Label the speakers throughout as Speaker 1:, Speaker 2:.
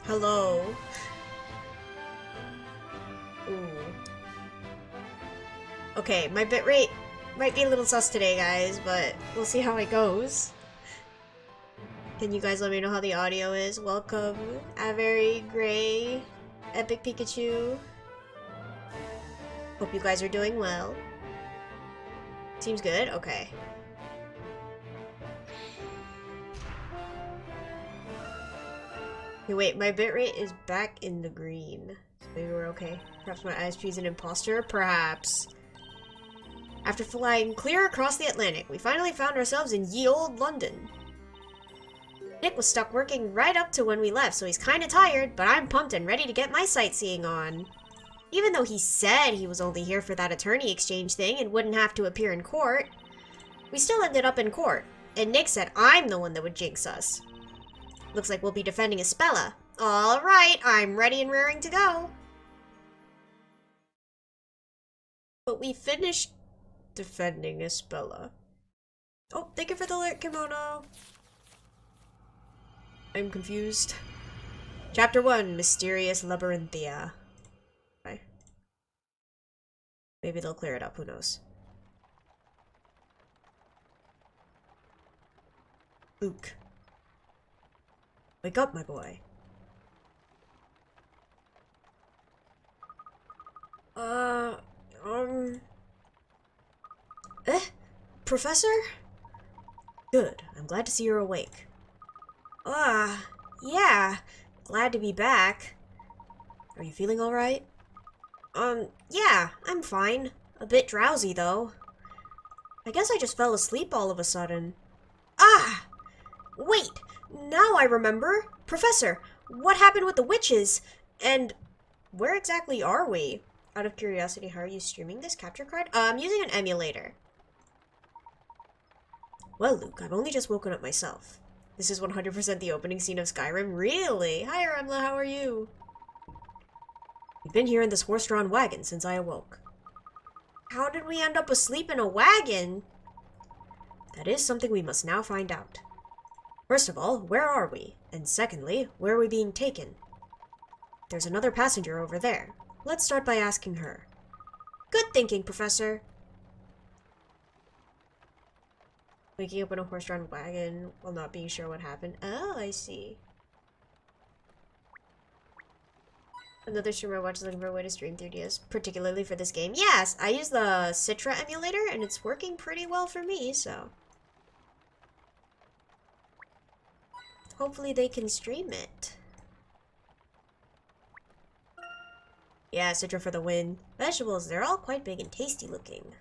Speaker 1: Hello. Ooh. Okay, my bitrate might be a little sus today, guys, but we'll see how it goes. Can you guys let me know how the audio is? Welcome, Avery, Gray, Epic Pikachu. Hope you guys are doing well. Seems good? Okay. Okay, wait, my bitrate is back in the green. So maybe we're okay. Perhaps my ISP is an imposter? Perhaps. After flying clear across the Atlantic, we finally found ourselves in ye olde London. Nick was stuck working right up to when we left, so he's kinda tired, but I'm pumped and ready to get my sightseeing on. Even though he said he was only here for that attorney exchange thing and wouldn't have to appear in court, we still ended up in court, and Nick said I'm the one that would jinx us. Looks like we'll be defending Espella. Alright, I'm ready and raring to go. But we finished defending Espella. Oh, thank you for the alert, kimono. I'm confused. Chapter 1, Mysterious Labyrinthia. Okay. Maybe they'll clear it up, who knows. Luke. Wake up, my boy. Professor? Good. I'm glad to see you're awake. Yeah. Glad to be back. Are you feeling alright? Yeah, I'm fine. A bit drowsy, though. I guess I just fell asleep all of a sudden. Wait! Now I remember! Professor, what happened with the witches? And where exactly are we? Out of curiosity, how are you streaming this capture card? I'm using an emulator. Well, Luke, I've only just woken up myself. This is 100% the opening scene of Skyrim? Really? Hi, Remla, how are you? We've been here in this horse-drawn wagon since I awoke. How did we end up asleep in a wagon? That is something we must now find out. First of all, where are we? And secondly, where are we being taken? There's another passenger over there. Let's start by asking her. Good thinking, Professor. Waking up in a horse-drawn wagon while not being sure what happened. Oh, I see. Another streamer watches looking for a way to stream 3DS, particularly for this game. Yes, I use the Citra emulator, and it's working pretty well for me, so... hopefully they can stream it. Yeah, Citra for the win. Vegetables, they're all quite big and tasty looking.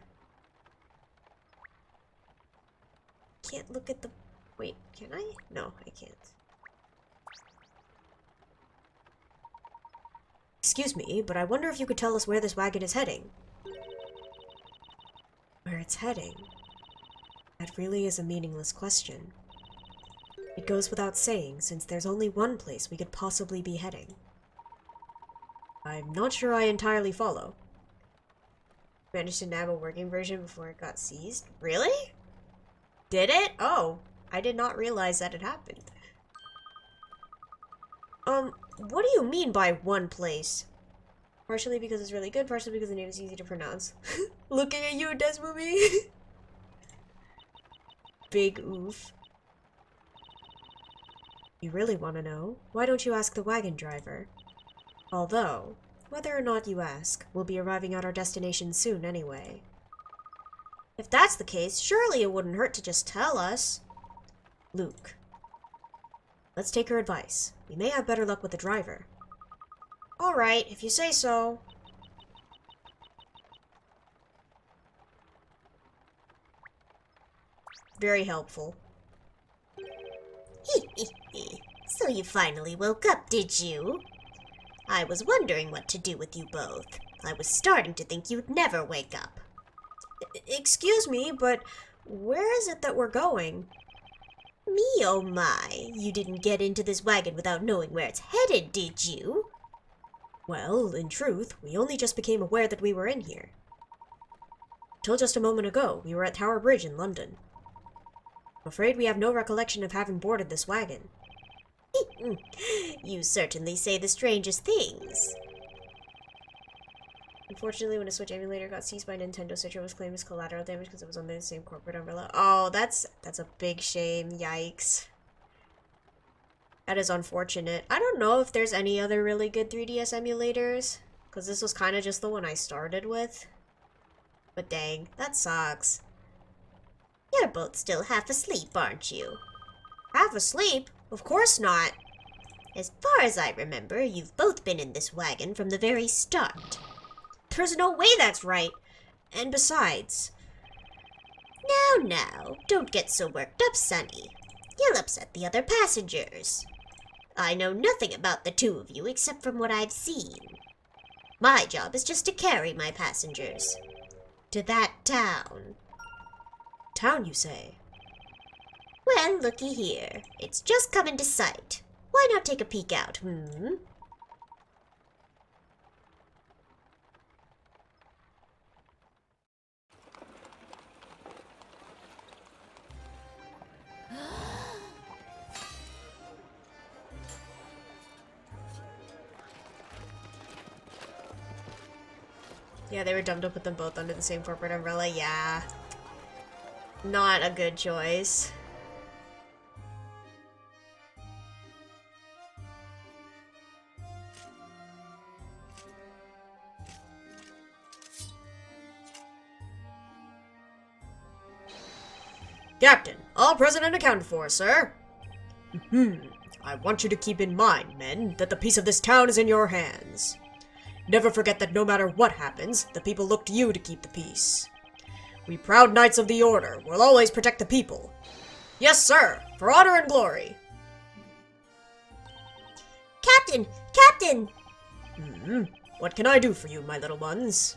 Speaker 1: Can't look at the... wait, can I? No, I can't. Excuse me, but I wonder if you could tell us where this wagon is heading. Where it's heading? That really is a meaningless question. It goes without saying, since there's only one place we could possibly be heading. I'm not sure I entirely follow. Managed to nab a working version before it got seized? Really? Did it? Oh, I did not realize that it happened. What do you mean by one place? Partially because it's really good, partially because the name is easy to pronounce. Looking at you, Desmovie. Big oof. You really want to know? Why don't you ask the wagon driver? Although, whether or not you ask, we'll be arriving at our destination soon anyway. If that's the case, surely it wouldn't hurt to just tell us. Luke. Let's take her advice. We may have better luck with the driver. Alright, if you say so. Very helpful.
Speaker 2: So you finally woke up, did you? I was wondering what to do with you both. I was starting to think you'd never wake up.
Speaker 1: Excuse me, but where is it that we're going?
Speaker 2: Me oh my, you didn't get into this wagon without knowing where it's headed, did you?
Speaker 1: Well, in truth, we only just became aware that we were in here. Till just a moment ago, we were at Tower Bridge in London. I'm afraid we have no recollection of having boarded this wagon.
Speaker 2: You certainly say the strangest things.
Speaker 1: Unfortunately, when a Switch emulator got seized by Nintendo, Switch was claimed as collateral damage because it was under the same corporate umbrella. Oh, that's a big shame. Yikes. That is unfortunate. I don't know if there's any other really good 3DS emulators, because this was kind of just the one I started with. But dang, that sucks.
Speaker 2: You're both still half asleep, aren't you?
Speaker 1: Half asleep? Of course not.
Speaker 2: As far as I remember, you've both been in this wagon from the very start.
Speaker 1: There's no way that's right. And besides...
Speaker 2: Now, don't get so worked up, Sonny. You'll upset the other passengers. I know nothing about the two of you except from what I've seen. My job is just to carry my passengers. To that town.
Speaker 1: Town, you say?
Speaker 2: Well, looky here. It's just come into sight. Why not take a peek out,
Speaker 1: Yeah, they were dumb to put them both under the same corporate umbrella. Yeah. Not a good choice. Captain, all present and accounted for, sir. I want you to keep in mind, men, that the peace of this town is in your hands. Never forget that no matter what happens, the people look to you to keep the peace. We proud knights of the Order will always protect the people. Yes, sir, for honor and glory.
Speaker 2: Captain! Captain!
Speaker 1: What can I do for you, my little ones?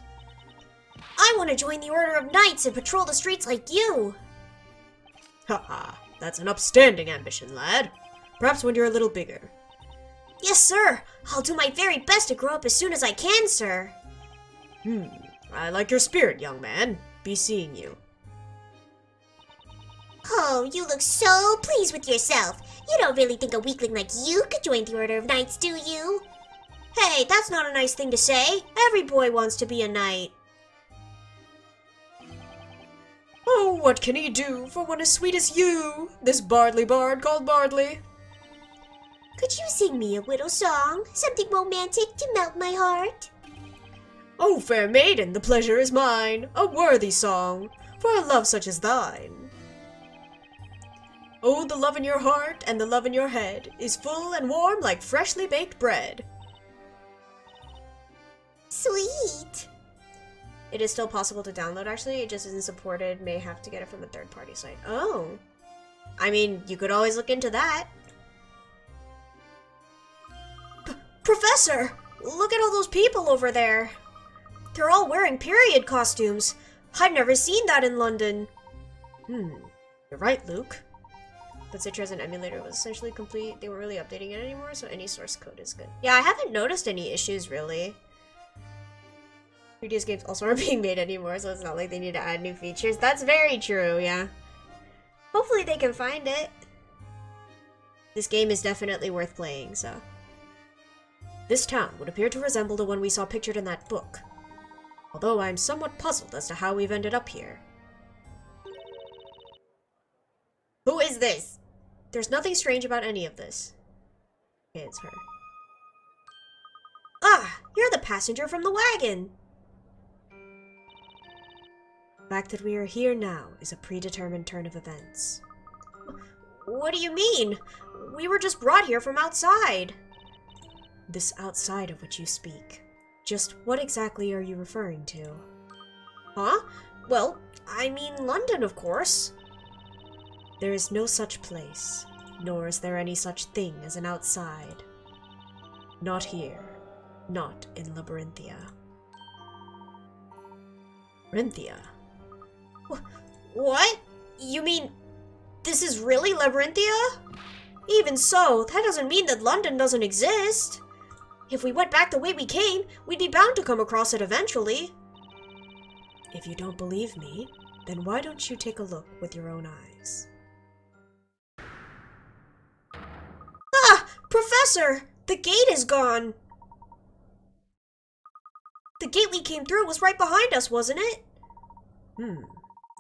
Speaker 2: I want to join the Order of Knights and patrol the streets like you.
Speaker 1: Haha, that's an upstanding ambition, lad. Perhaps when you're a little bigger.
Speaker 2: Yes, sir. I'll do my very best to grow up as soon as I can, sir.
Speaker 1: I like your spirit, young man. Be seeing you.
Speaker 2: Oh, you look so pleased with yourself. You don't really think a weakling like you could join the Order of Knights, do you?
Speaker 1: Hey, that's not a nice thing to say. Every boy wants to be a knight. Oh, what can he do for one as sweet as you, this bardly bard called Bardley?
Speaker 2: Could you sing me a little song? Something romantic to melt my heart?
Speaker 1: Oh, fair maiden, the pleasure is mine. A worthy song, for a love such as thine. Oh, the love in your heart and the love in your head is full and warm like freshly baked bread.
Speaker 2: Sweet.
Speaker 1: It is still possible to download, actually. It just isn't supported. May have to get it from a third-party site. Oh. I mean, you could always look into that. Professor! Look at all those people over there. They're all wearing period costumes. I've never seen that in London. You're right, Luke. But Citra as an emulator was essentially complete. They weren't really updating it anymore, so any source code is good. Yeah, I haven't noticed any issues, really. 3DS games also aren't being made anymore, so it's not like they need to add new features. That's very true, yeah. Hopefully they can find it. This game is definitely worth playing, so. This town would appear to resemble the one we saw pictured in that book. Although I'm somewhat puzzled as to how we've ended up here. Who is this? There's nothing strange about any of this. Okay, it's her. Ah, you're the passenger from the wagon! The fact that we are here now is a predetermined turn of events. What do you mean? We were just brought here from outside. This outside of which you speak. Just what exactly are you referring to? Huh? Well, I mean London, of course. There is no such place, nor is there any such thing as an outside. Not here. Not in Labyrinthia. Labyrinthia? What? You mean this is really Labyrinthia? Even so, that doesn't mean that London doesn't exist. If we went back the way we came, we'd be bound to come across it eventually. If you don't believe me, then why don't you take a look with your own eyes? Ah! Professor! The gate is gone! The gate we came through was right behind us, wasn't it?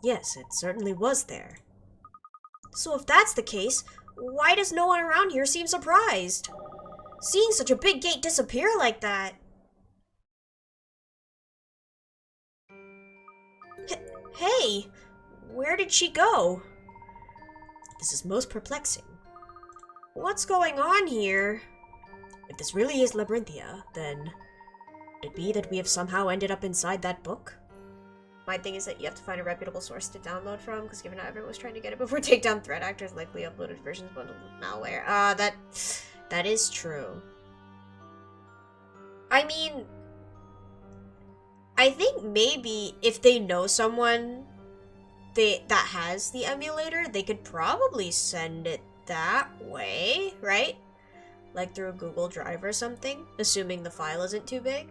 Speaker 1: Yes, it certainly was there. So if that's the case, why does no one around here seem surprised? Seeing such a big gate disappear like that. Hey, where did she go? This is most perplexing. What's going on here? If this really is Labyrinthia, then could it be that we have somehow ended up inside that book? My thing is that you have to find a reputable source to download from, because given how everyone was trying to get it before takedown threat actors likely uploaded versions bundled with malware. That is true. I mean, I think maybe if they know someone that has the emulator, they could probably send it that way, right? Like through a Google Drive or something, assuming the file isn't too big.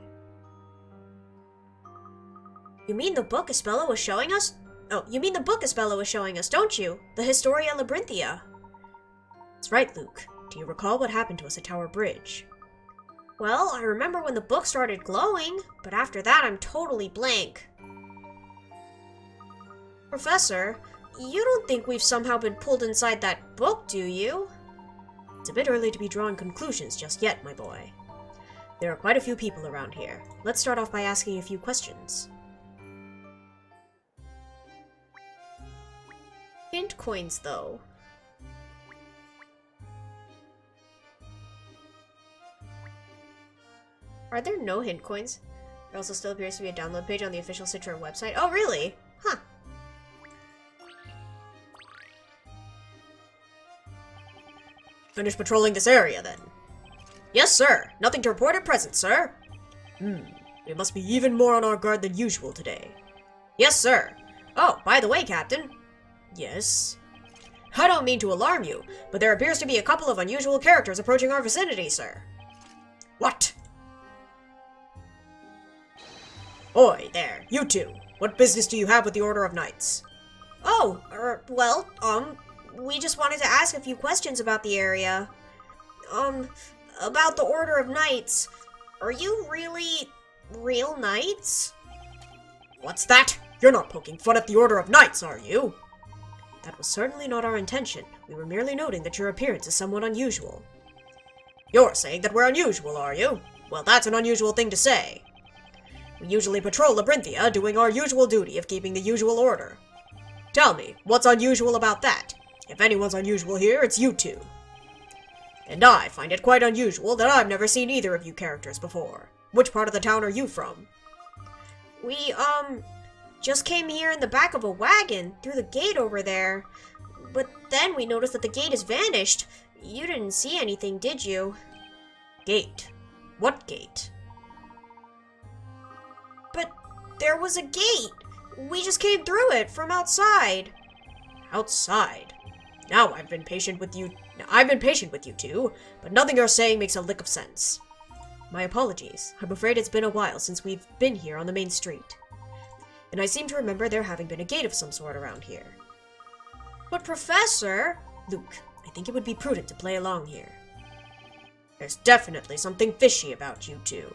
Speaker 1: You mean the book Espella was showing us? Oh, you mean the book Espella was showing us, don't you? The Historia Labyrinthia. That's right, Luke. Do you recall what happened to us at Tower Bridge? Well, I remember when the book started glowing, but after that I'm totally blank. Professor, you don't think we've somehow been pulled inside that book, do you? It's a bit early to be drawing conclusions just yet, my boy. There are quite a few people around here. Let's start off by asking a few questions. Hint coins, though. Are there no hint coins? There also still appears to be a download page on the official Citra website. Oh, really? Huh. Finish patrolling this area, then. Yes, sir. Nothing to report at present, sir. We must be even more on our guard than usual today. Yes, sir. Oh, by the way, Captain. Yes? I don't mean to alarm you, but there appears to be a couple of unusual characters approaching our vicinity, sir. What? Oi, there, you two. What business do you have with the Order of Knights? Oh, well, we just wanted to ask a few questions about the area. About the Order of Knights. Are you really real knights? What's that? You're not poking fun at the Order of Knights, are you? That was certainly not our intention. We were merely noting that your appearance is somewhat unusual. You're saying that we're unusual, are you? Well, that's an unusual thing to say. We usually patrol Labyrinthia, doing our usual duty of keeping the usual order. Tell me, what's unusual about that? If anyone's unusual here, it's you two. And I find it quite unusual that I've never seen either of you characters before. Which part of the town are you from? We, just came here in the back of a wagon, through the gate over there. But then we noticed that the gate has vanished. You didn't see anything, did you? Gate? What gate? But there was a gate. We just came through it from outside. Outside? Now I've been patient with you two, but nothing you're saying makes a lick of sense. My apologies. I'm afraid it's been a while since we've been here on the main street. And I seem to remember there having been a gate of some sort around here. But Professor... Luke, I think it would be prudent to play along here. There's definitely something fishy about you two.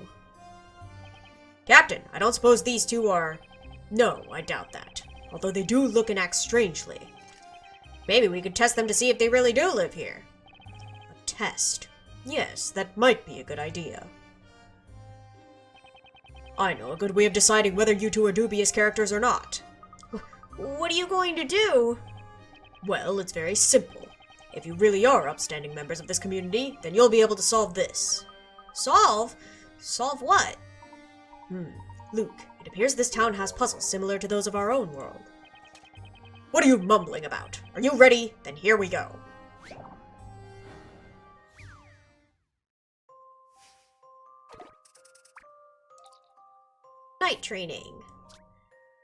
Speaker 1: Captain, I don't suppose these two are... No, I doubt that. Although they do look and act strangely. Maybe we could test them to see if they really do live here. A test? Yes, that might be a good idea. I know a good way of deciding whether you two are dubious characters or not. What are you going to do? Well, it's very simple. If you really are upstanding members of this community, then you'll be able to solve this. Solve? Solve what? Luke, it appears this town has puzzles similar to those of our own world. What are you mumbling about? Are you ready? Then here we go. Night training.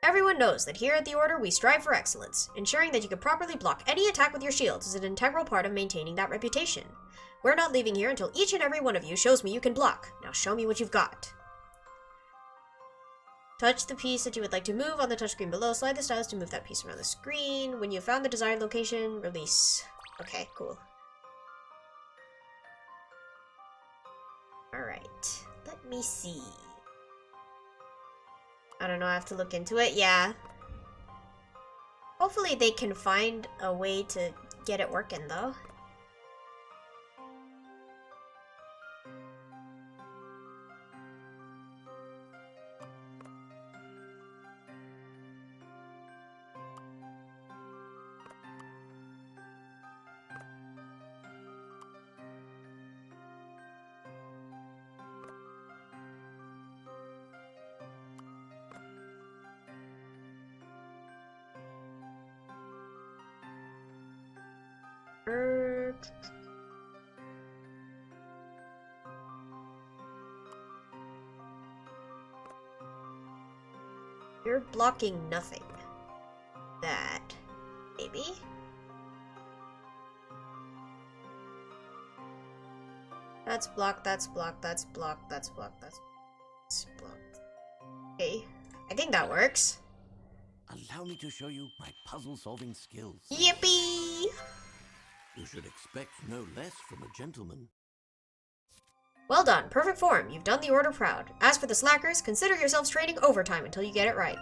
Speaker 1: Everyone knows that here at the Order we strive for excellence. Ensuring that you can properly block any attack with your shields is an integral part of maintaining that reputation. We're not leaving here until each and every one of you shows me you can block. Now show me what you've got. Touch the piece that you would like to move on the touchscreen below. Slide the stylus to move that piece around the screen. When you've found the desired location, release. Okay, cool. Alright, let me see. I don't know, I have to look into it. Yeah. Hopefully they can find a way to get it working, though. You're blocking nothing. That. Maybe? That's blocked, that's blocked, that's blocked, that's blocked, that's blocked. Okay. I think that works.
Speaker 3: Allow me to show you my puzzle-solving skills.
Speaker 1: Yippee!
Speaker 3: You should expect no less from a gentleman.
Speaker 1: Well done. Perfect form. You've done the order proud. As for the slackers, consider yourselves training overtime until you get it right.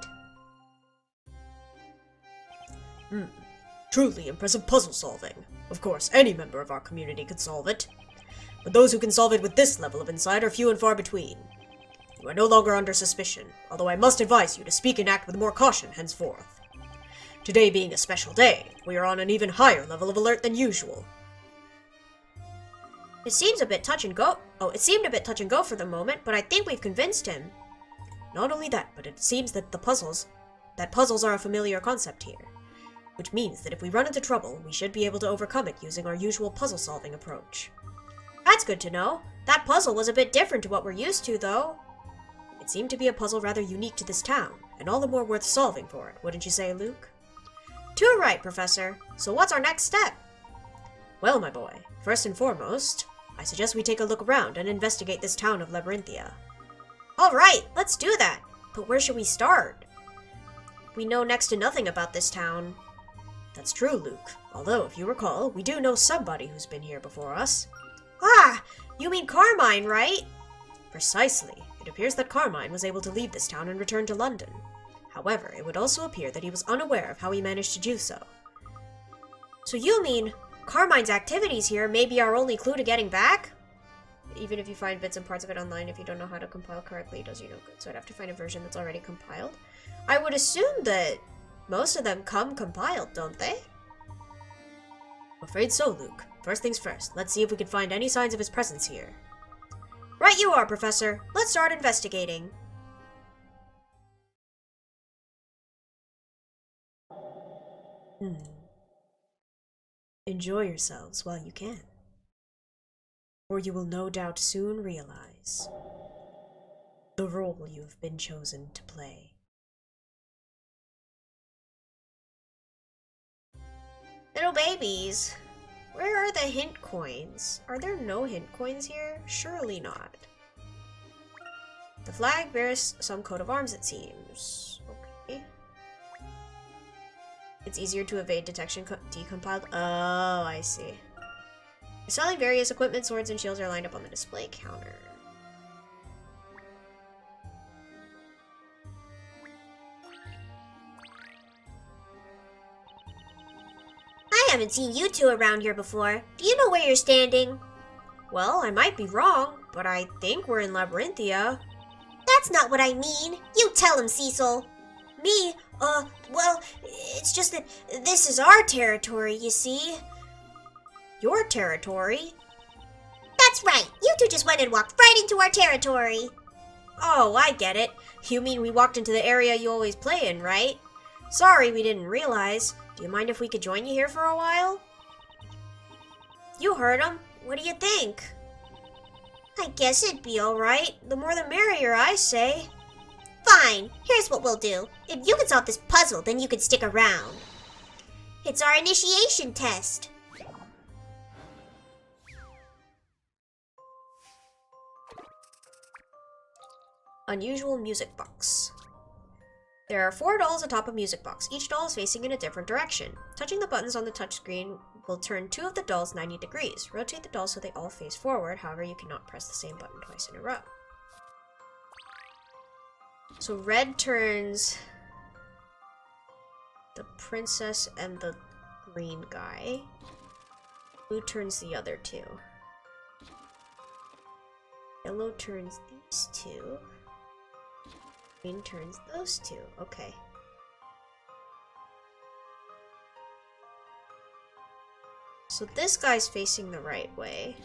Speaker 1: Truly impressive puzzle solving. Of course, any member of our community could solve it. But those who can solve it with this level of insight are few and far between. You are no longer under suspicion, although I must advise you to speak and act with more caution henceforth. Today being a special day, we are on an even higher level of alert than usual. It seems a bit touch and go. Oh, it seemed a bit touch and go for the moment, but I think we've convinced him. Not only that, but it seems that puzzles are a familiar concept here. Which means that if we run into trouble, we should be able to overcome it using our usual puzzle-solving approach. That's good to know. That puzzle was a bit different to what we're used to, though. It seemed to be a puzzle rather unique to this town, and all the more worth solving for it, wouldn't you say, Luke? Too right, Professor. So what's our next step? Well, my boy, first and foremost, I suggest we take a look around and investigate this town of Labyrinthia. All right, let's do that. But where should we start? We know next to nothing about this town. That's true, Luke. Although, if you recall, we do know somebody who's been here before us. Ah, you mean Carmine, right? Precisely. It appears that Carmine was able to leave this town and return to London. However, it would also appear that he was unaware of how he managed to do so. So you mean Carmine's activities here may be our only clue to getting back? Even if you find bits and parts of it online, if you don't know how to compile correctly, it does you no good. So I'd have to find a version that's already compiled. I would assume that most of them come compiled, don't they? I'm afraid so, Luke. First things first, let's see if we can find any signs of his presence here. Right you are, Professor. Let's start investigating. Enjoy yourselves while you can, or you will no doubt soon realize the role you have been chosen to play. Little babies, where are the hint coins? Are there no hint coins here? Surely not. The flag bears some coat of arms, it seems. Okay. It's easier to evade detection decompiled. Oh, I see. Selling various equipment, swords, and shields are lined up on the display counter.
Speaker 2: I haven't seen you two around here before. Do you know where you're standing?
Speaker 1: Well, I might be wrong, but I think we're in Labyrinthia.
Speaker 2: That's not what I mean. You tell him, Cecil. Me? Well, it's just that this is our territory, you see.
Speaker 1: Your territory?
Speaker 2: That's right. You two just went and walked right into our territory.
Speaker 1: Oh, I get it. You mean we walked into the area you always play in, right? Sorry, we didn't realize. Do you mind if we could join you here for a while? You heard him. What do you think?
Speaker 2: I guess it'd be alright.
Speaker 1: The more the merrier, I say.
Speaker 2: Fine. Here's what we'll do. If you can solve this puzzle, then you can stick around. It's our initiation test.
Speaker 1: Unusual music box. There are 4 dolls atop a music box. Each doll is facing in a different direction. Touching the buttons on the touchscreen will turn 2 of the dolls 90 degrees. Rotate the dolls so they all face forward, however you cannot press the same button twice in a row. So red turns the princess and the green guy. Blue turns the other 2. Yellow turns these 2. Green turns those 2. Okay. So this guy's facing the right way.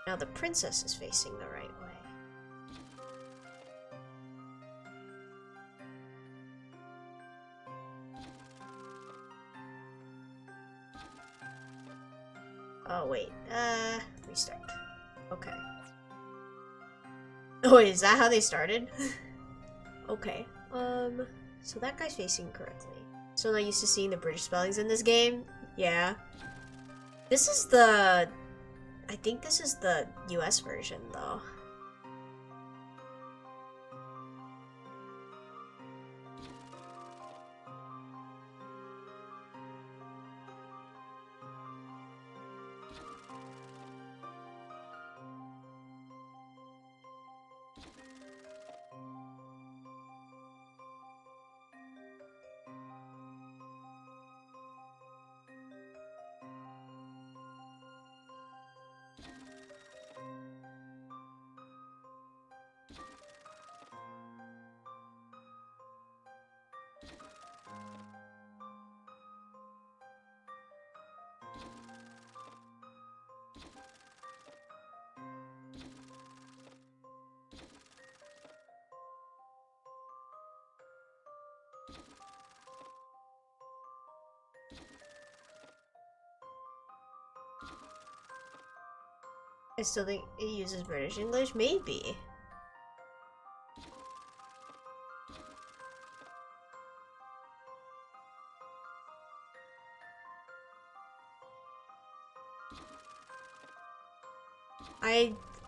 Speaker 1: Now the princess is facing the right way. Oh, wait. Restart. Okay. Oh, wait, is that how they started? Okay. So that guy's facing correctly. So not used to seeing the British spellings in this game? Yeah. This is the... I think this is the US version, though. I still think it uses British English? Maybe.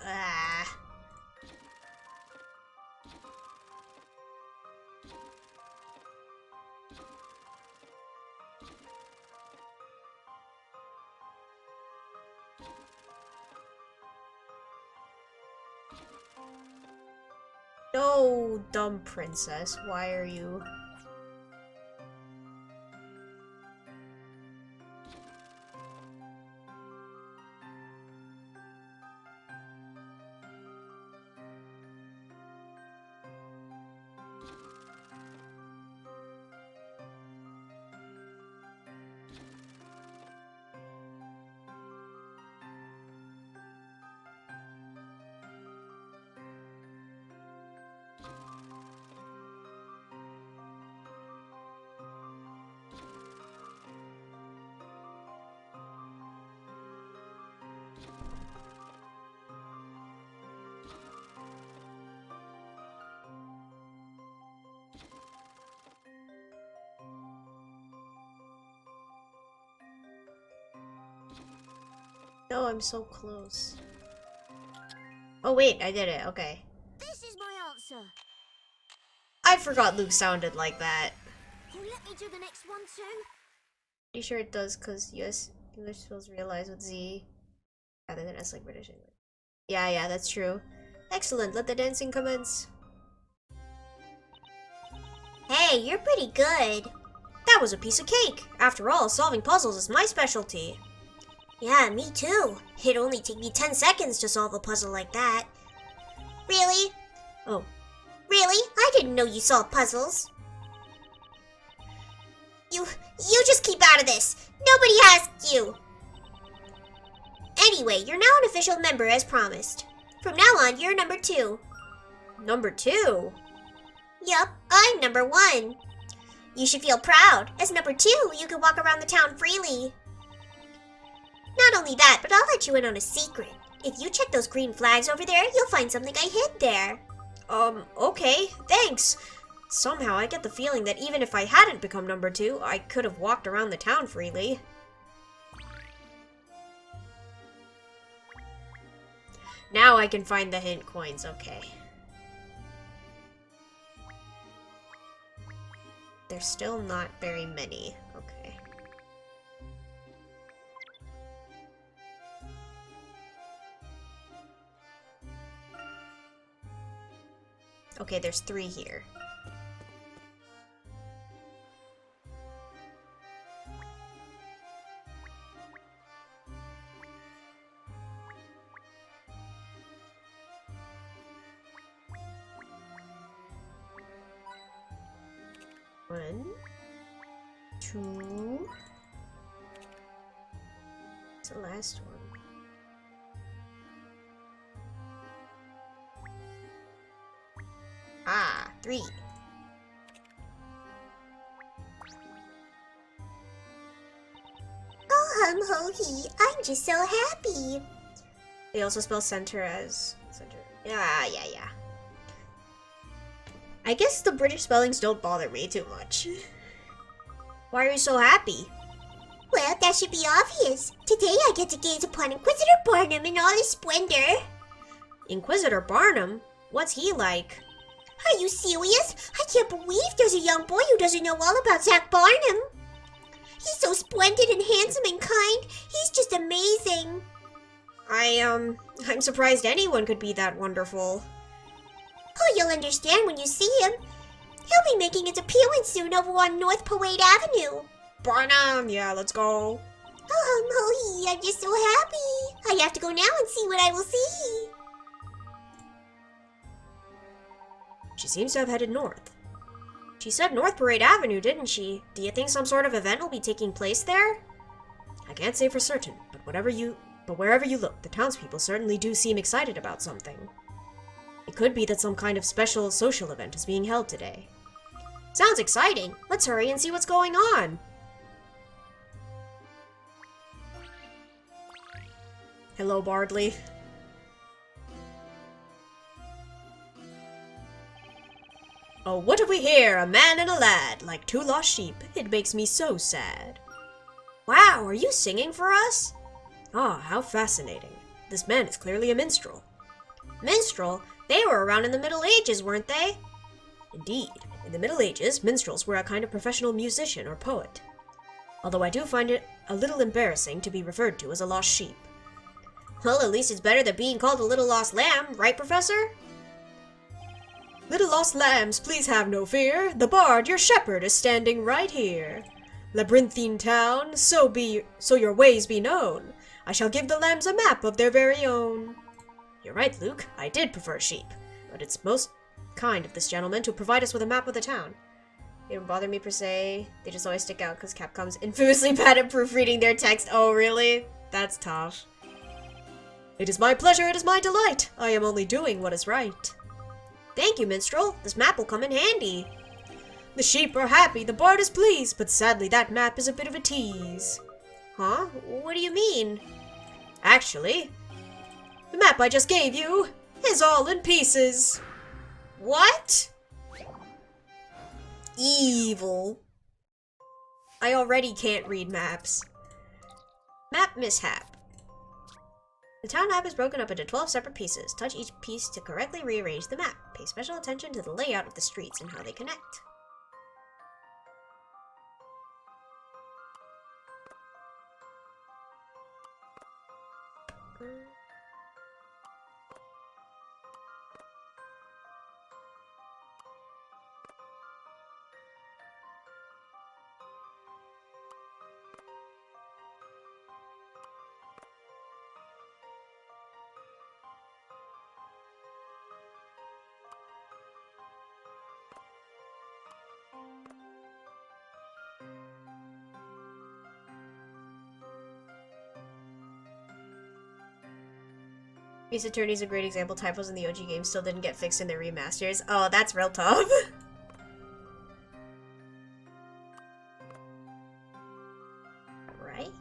Speaker 1: Ah. No, dumb princess, why are you... No, I'm so close. Oh wait, I did it, okay.
Speaker 2: This is my answer.
Speaker 1: I forgot Luke sounded like that.
Speaker 2: You let me do the next one too?
Speaker 1: Pretty sure it does, because US English spells realize with Z rather than S like British English. Yeah, that's true. Excellent, let the dancing commence.
Speaker 2: Hey, you're pretty good.
Speaker 1: That was a piece of cake. After all, solving puzzles is my specialty.
Speaker 2: Yeah, me too. It'd only take me 10 seconds to solve a puzzle like that. Really?
Speaker 1: Oh.
Speaker 2: Really? I didn't know you solved puzzles. You just keep out of this. Nobody asked you. Anyway, you're now an official member as promised. From now on, you're number 2.
Speaker 1: Number 2?
Speaker 2: Yup, I'm number 1. You should feel proud. As number 2, you can walk around the town freely. Not only that, but I'll let you in on a secret. If you check those green flags over there, you'll find something I hid there.
Speaker 1: Okay, thanks. Somehow I get the feeling that even if I hadn't become number 2, I could have walked around the town freely. Now I can find the hint coins, okay. there's still not very many. Okay. Okay, there's 3 here. One, 2. What's the last one? Ah, 3.
Speaker 2: Oh, hum-ho-hee, I'm just so happy.
Speaker 1: They also spell center as center. Yeah. I guess the British spellings don't bother me too much. Why are you so happy?
Speaker 2: Well, that should be obvious. Today I get to gaze upon Inquisitor Barnum in all his splendor.
Speaker 1: Inquisitor Barnum? What's he like?
Speaker 2: Are you serious? I can't believe there's a young boy who doesn't know all about Zach Barnum. He's so splendid and handsome and kind. He's just amazing.
Speaker 1: I'm surprised anyone could be that wonderful.
Speaker 2: Oh, you'll understand when you see him. He'll be making his appearance soon over on North Parade Avenue.
Speaker 1: Barnum, yeah, let's go.
Speaker 2: Oh, Mohi, I'm just so happy. I have to go now and see what I will see.
Speaker 1: She seems to have headed north. She said North Parade Avenue, didn't she? Do you think some sort of event will be taking place there? I can't say for certain, but wherever you look, the townspeople certainly do seem excited about something. It could be that some kind of special social event is being held today. Sounds exciting. Let's hurry and see what's going on. Hello, Bardley. Oh, what have we here? A man and a lad, like 2 lost sheep. It makes me so sad. Wow, are you singing for us? Ah, how fascinating. This man is clearly a minstrel. Minstrel? They were around in the Middle Ages, weren't they? Indeed. In the Middle Ages, minstrels were a kind of professional musician or poet. Although I do find it a little embarrassing to be referred to as a lost sheep. Well, at least it's better than being called a little lost lamb, right, Professor? Little lost lambs, please have no fear. The bard, your shepherd, is standing right here. Labyrinthine town, so your ways be known. I shall give the lambs a map of their very own. You're right, Luke. I did prefer sheep, but it's most kind of this gentleman to provide us with a map of the town. They don't bother me per se. They just always stick out because Capcom's infamously bad at proofreading their text. Oh, really? That's tough. It is my pleasure, it is my delight. I am only doing what is right. Thank you, minstrel. This map will come in handy. The sheep are happy, the bard is pleased, but sadly that map is a bit of a tease. Huh? What do you mean? Actually, the map I just gave you is all in pieces. What? Evil. I already can't read maps. Map mishap. The town map is broken up into 12 separate pieces. Touch each piece to correctly rearrange the map. Pay special attention to the layout of the streets and how they connect. Ace Attorney is a great example. Typos in the OG game still didn't get fixed in their remasters. Oh, that's real tough. Right?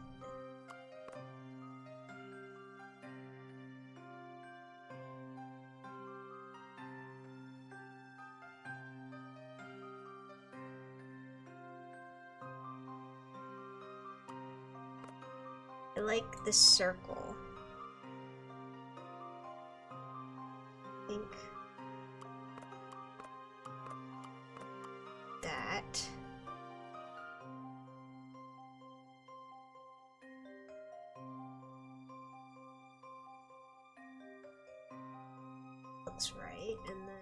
Speaker 1: I like the circle. I think that looks right, and then...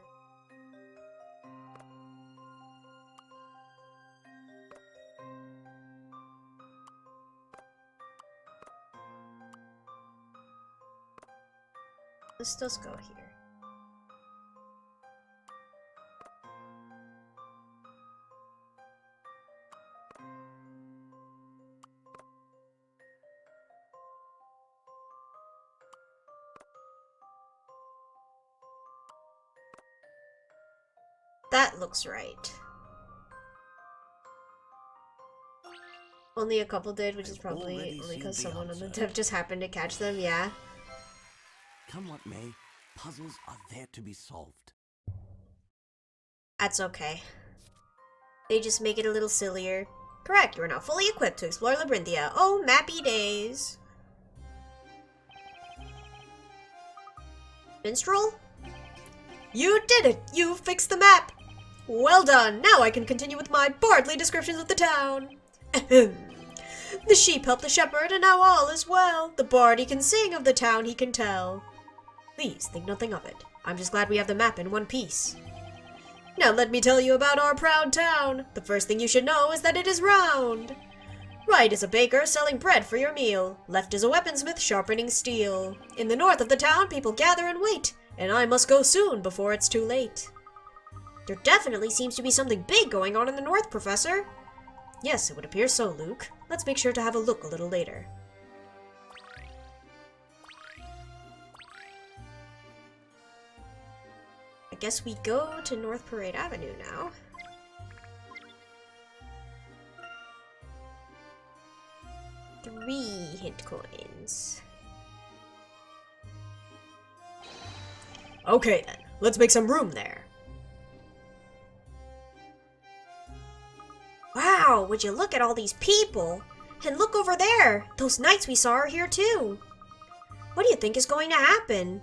Speaker 1: Let's just go here. That looks right. Only a couple did, which is probably only because someone on the dev just happened to catch them, yeah.
Speaker 3: Come what may, puzzles are there to be solved.
Speaker 1: That's okay. They just make it a little sillier. Correct, you are now fully equipped to explore Labyrinthia. Oh, mappy days. Minstrel? You did it! You fixed the map! Well done! Now I can continue with my bardly descriptions of the town. The sheep helped the shepherd, and now all is well. The bard he can sing, of the town he can tell. Please, think nothing of it. I'm just glad we have the map in one piece. Now let me tell you about our proud town. The first thing you should know is that it is round. Right is a baker selling bread for your meal. Left is a weaponsmith sharpening steel. In the north of the town, people gather and wait, and I must go soon before it's too late. There definitely seems to be something big going on in the north, Professor. Yes, it would appear so, Luke. Let's make sure to have a look a little later. I guess we go to North Parade Avenue now. Three hint coins. Okay then, let's make some room there. Wow, would you look at all these people? And look over there! Those knights we saw are here too! What do you think is going to happen?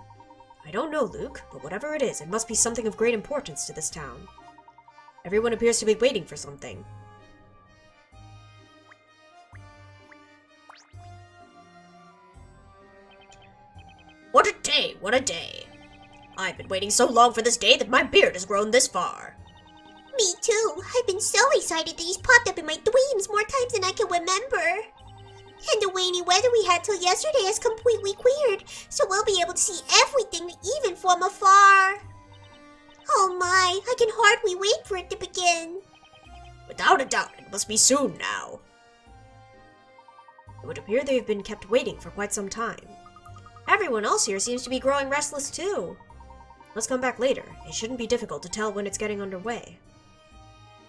Speaker 1: I don't know, Luke, but whatever it is, it must be something of great importance to this town. Everyone appears to be waiting for something. What a day, what a day! I've been waiting so long for this day that my beard has grown this far.
Speaker 2: Me too. I've been so excited that he's popped up in my dreams more times than I can remember. And the rainy weather we had till yesterday has completely cleared, so we'll be able to see everything even from afar. Oh my, I can hardly wait for it to begin.
Speaker 1: Without a doubt, it must be soon now. It would appear they've been kept waiting for quite some time. Everyone else here seems to be growing restless too. Let's come back later. It shouldn't be difficult to tell when it's getting underway.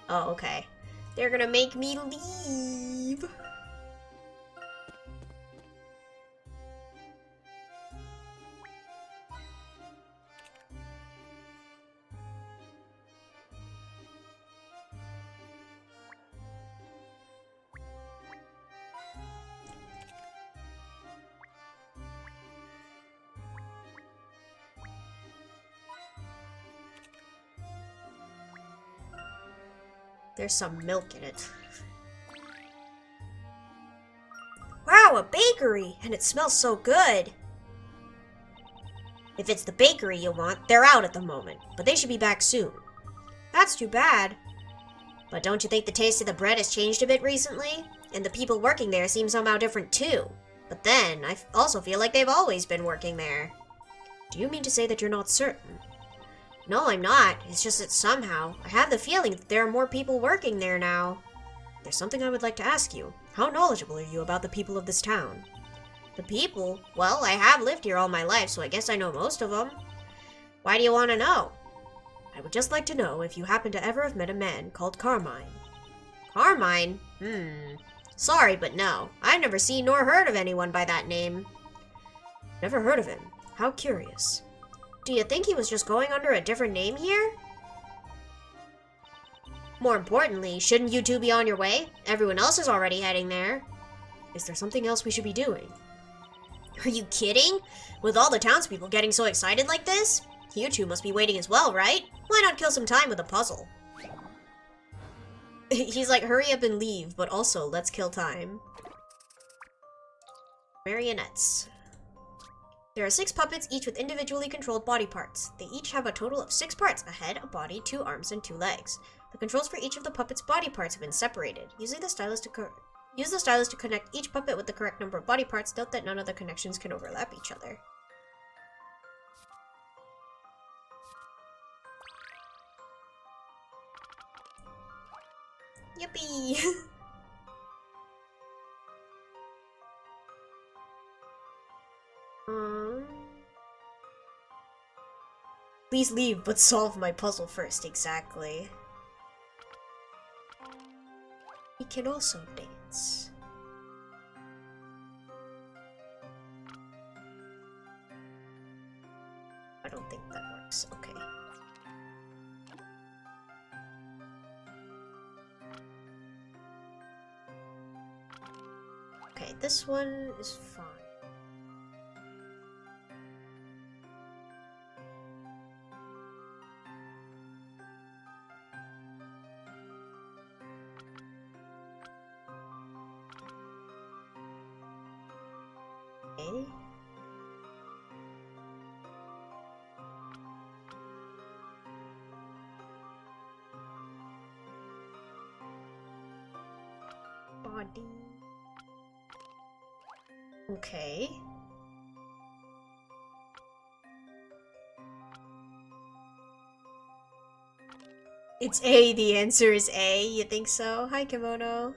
Speaker 1: Oh, okay. They're gonna make me leave. There's some milk in it. Wow, a bakery! And it smells so good! If it's the bakery you want, they're out at the moment, but they should be back soon. That's too bad. But don't you think the taste of the bread has changed a bit recently? And the people working there seem somehow different too. But then, I also feel like they've always been working there. Do you mean to say that you're not certain? No, I'm not. It's just that somehow, I have the feeling that there are more people working there now. There's something I would like to ask you. How knowledgeable are you about the people of this town? The people? Well, I have lived here all my life, so I guess I know most of them. Why do you want to know? I would just like to know if you happen to ever have met a man called Carmine. Carmine? Sorry, but no. I've never seen nor heard of anyone by that name. Never heard of him. How curious. Do you think he was just going under a different name here? More importantly, shouldn't you two be on your way? Everyone else is already heading there. Is there something else we should be doing? Are you kidding? With all the townspeople getting so excited like this? You two must be waiting as well, right? Why not kill some time with a puzzle? He's like, hurry up and leave, but also, let's kill time. Marionettes. There are 6 puppets, each with individually controlled body parts. They each have a total of 6 parts: a head, a body, 2 arms, and 2 legs. The controls for each of the puppets' body parts have been separated. Use the stylus to connect each puppet with the correct number of body parts. Note that none of the connections can overlap each other. Yippee! Please leave, but solve my puzzle first. Exactly. We can also dance. I don't think that works. Okay. Okay, this one is fine. Okay. Body. Okay. It's A. The answer is A. You think so? Hi, Kimono.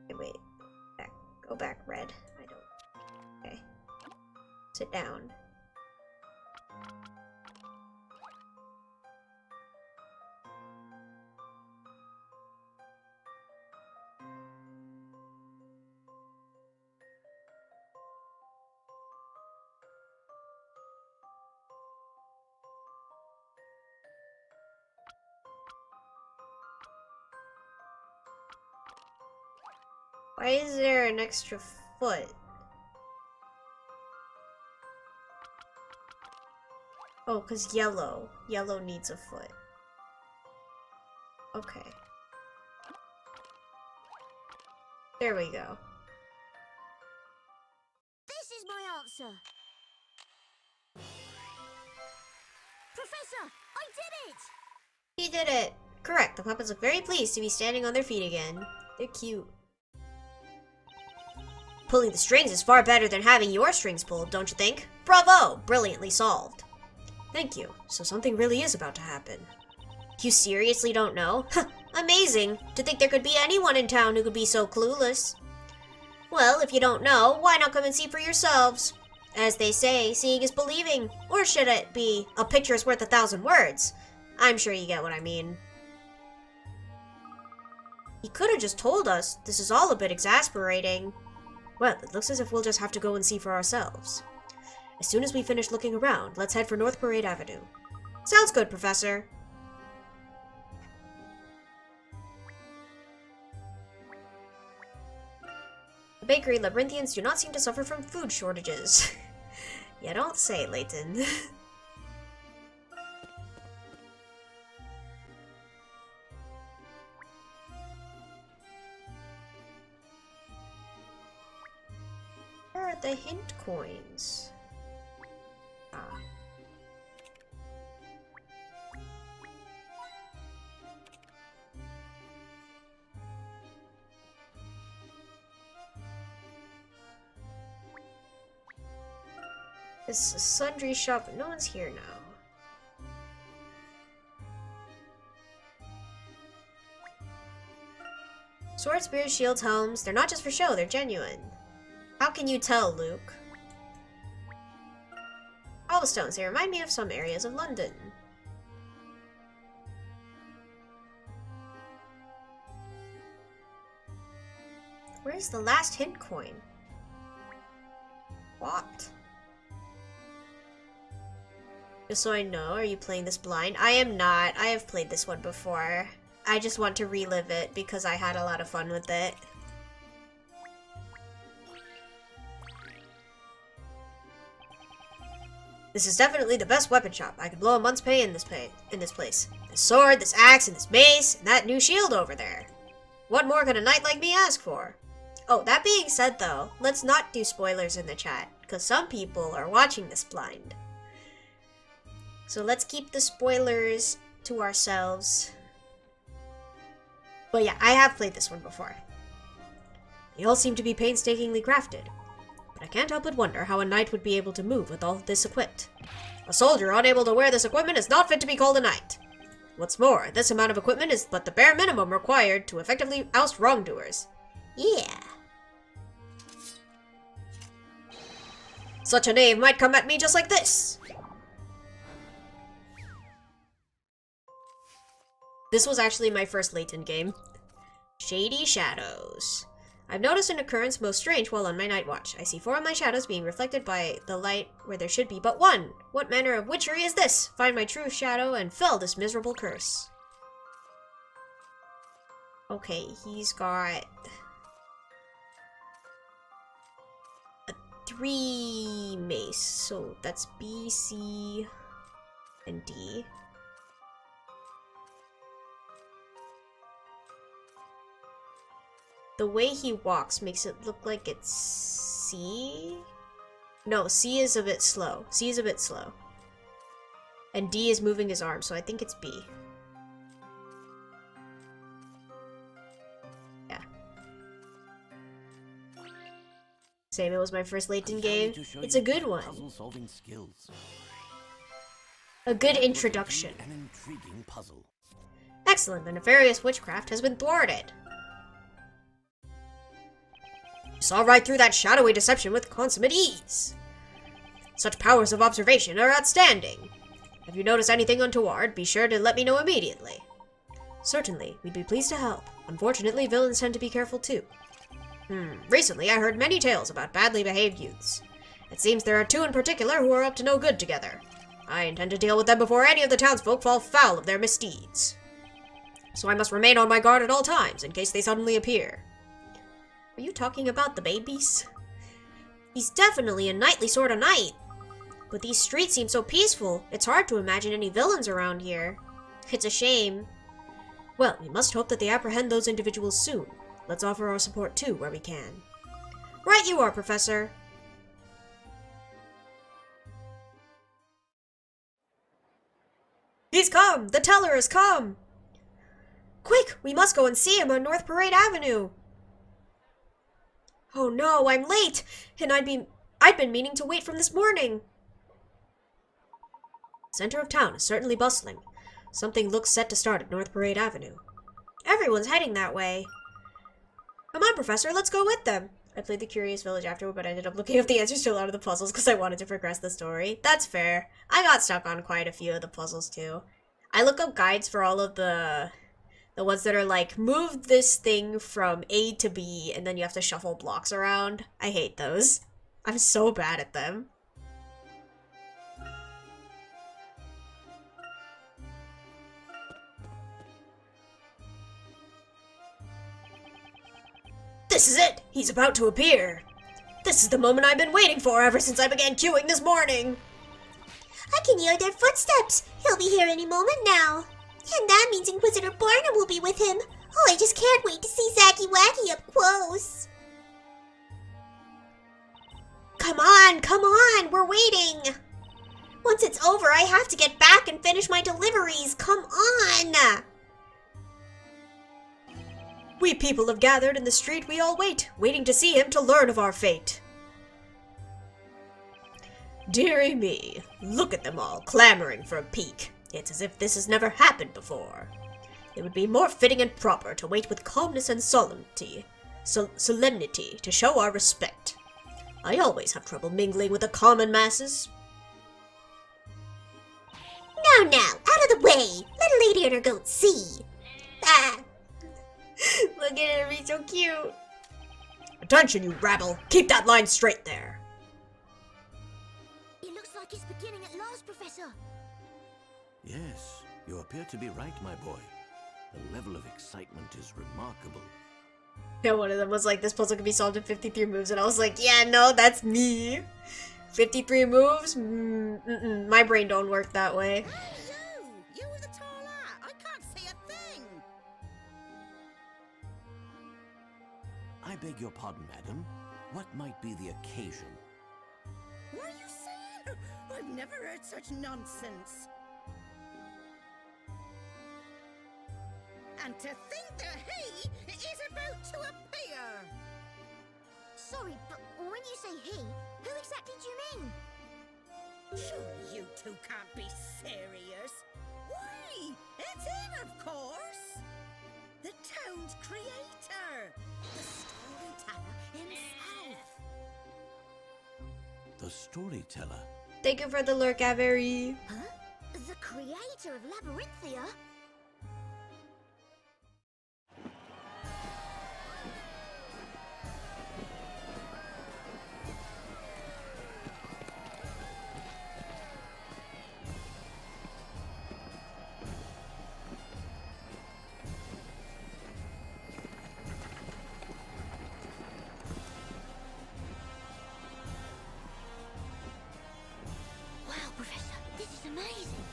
Speaker 1: Okay, wait. Back. Go back, Red. I don't. Okay. Sit down. Why is there an extra foot? Oh, because yellow. Yellow needs a foot. Okay. There we go.
Speaker 4: This is my answer. Professor, I did it!
Speaker 1: He did it! Correct. The puppets look very pleased to be standing on their feet again. They're cute. Pulling the strings is far better than having your strings pulled, don't you think? Bravo! Brilliantly solved. Thank you. So something really is about to happen. You seriously don't know? Amazing! To think there could be anyone in town who could be so clueless. Well, if you don't know, why not come and see for yourselves? As they say, seeing is believing. Or should it be, a picture is worth 1,000 words? I'm sure you get what I mean. He could have just told us. This is all a bit exasperating. Well, it looks as if we'll just have to go and see for ourselves. As soon as we finish looking around, let's head for North Parade Avenue. Sounds good, Professor. The bakery Labyrinthians do not seem to suffer from food shortages. You don't say, Layton. Where are the hint coins? Ah. This is a sundry shop, but no one's here now. Swords, spears, shields, helms, they're not just for show, they're genuine. How can you tell, Luke? Cobblestones, they remind me of some areas of London. Where's the last hint coin? What? Just so I know, are you playing this blind? I am not. I have played this one before. I just want to relive it because I had a lot of fun with it. This is definitely the best weapon shop. I could blow a month's pay in this place. This sword, this axe, and this mace, and that new shield over there. What more could a knight like me ask for? Oh, that being said though, let's not do spoilers in the chat. because some people are watching this blind. So let's keep the spoilers to ourselves. But yeah, I have played this one before. They all seem to be painstakingly crafted, but I can't help but wonder how a knight would be able to move with all this equipped. A soldier unable to wear this equipment is not fit to be called a knight. What's more, this amount of equipment is but the bare minimum required to effectively oust wrongdoers.
Speaker 2: Yeah.
Speaker 1: Such a knave might come at me just like this. This was actually my first Layton game. Shady shadows. I've noticed an occurrence most strange while on my night watch. I see 4 of my shadows being reflected by the light where there should be but 1. What manner of witchery is this? Find my true shadow and fell this miserable curse. Okay, he's got 3 mace, so that's B, C, and D. The way he walks makes it look like it's C? No, C is a bit slow. C is a bit slow. And D is moving his arm, so I think it's B. Yeah. Same, it was my first Layton game. It's a good one.
Speaker 3: Puzzle-solving skills.
Speaker 1: A good introduction.
Speaker 3: An intriguing puzzle.
Speaker 1: Excellent, the nefarious witchcraft has been thwarted. You saw right through that shadowy deception with consummate ease. Such powers of observation are outstanding. If you notice anything untoward, be sure to let me know immediately. Certainly, we'd be pleased to help. Unfortunately, villains tend to be careful too. Recently I heard many tales about badly behaved youths. It seems there are 2 in particular who are up to no good together. I intend to deal with them before any of the townsfolk fall foul of their misdeeds. So I must remain on my guard at all times, in case they suddenly appear. Are you talking about the babies? He's definitely a knightly sort of knight. But these streets seem so peaceful, it's hard to imagine any villains around here. It's a shame. Well, we must hope that they apprehend those individuals soon. Let's offer our support too, where we can. Right you are, Professor. He's come! The teller has come! Quick, we must go and see him on North Parade Avenue. Oh no, I'm late, and I'd been meaning to wait from this morning. The center of town is certainly bustling. Something looks set to start at North Parade Avenue. Everyone's heading that way. Come on, Professor, let's go with them. I played the Curious Village afterward, but I ended up looking up the answers to a lot of the puzzles because I wanted to progress the story. That's fair. I got stuck on quite a few of the puzzles too. I look up guides for all of the ones that are like, move this thing from A to B, and then you have to shuffle blocks around. I hate those. I'm so bad at them. This is it! He's about to appear! This is the moment I've been waiting for ever since I began queuing this morning!
Speaker 2: I can hear their footsteps. He'll be here any moment now. And that means Inquisitor Barnum will be with him. Oh, I just can't wait to see Zacky Wacky up close.
Speaker 1: Come on, we're waiting!
Speaker 2: Once it's over, I have to get back and finish my deliveries. Come on!
Speaker 1: We people have gathered in the street we all wait, waiting to see him to learn of our fate. Dearie me, look at them all, clamoring for a peek. It's as if this has never happened before. It would be more fitting and proper to wait with calmness and solemnity to show our respect. I always have trouble mingling with the common masses.
Speaker 2: Now, out of the way! Let a lady and her goat see. Ah.
Speaker 1: Look at her, he's so cute. Attention, you rabble! Keep that line straight there.
Speaker 4: It looks like it's beginning at last, Professor.
Speaker 3: Yes, you appear to be right, my boy. The level of excitement is remarkable.
Speaker 1: Yeah, one of them was like, this puzzle can be solved in 53 moves, and I was like, yeah, no, that's me. 53 moves? My brain don't work that way.
Speaker 5: Hey, you! You with the tall hat! I can't see a thing!
Speaker 3: I beg your pardon, madam. What might be the occasion?
Speaker 5: What are you saying? I've never heard such nonsense. And to think that he is about to appear.
Speaker 4: Sorry, but when you say he, who exactly do you mean?
Speaker 5: Surely you two can't be serious. Why? It's him, of course. The town's creator. The storyteller himself.
Speaker 3: The storyteller.
Speaker 1: Thank you for the lurk, Avery.
Speaker 4: Huh? The creator of Labyrinthia? Wow, Professor, this is amazing.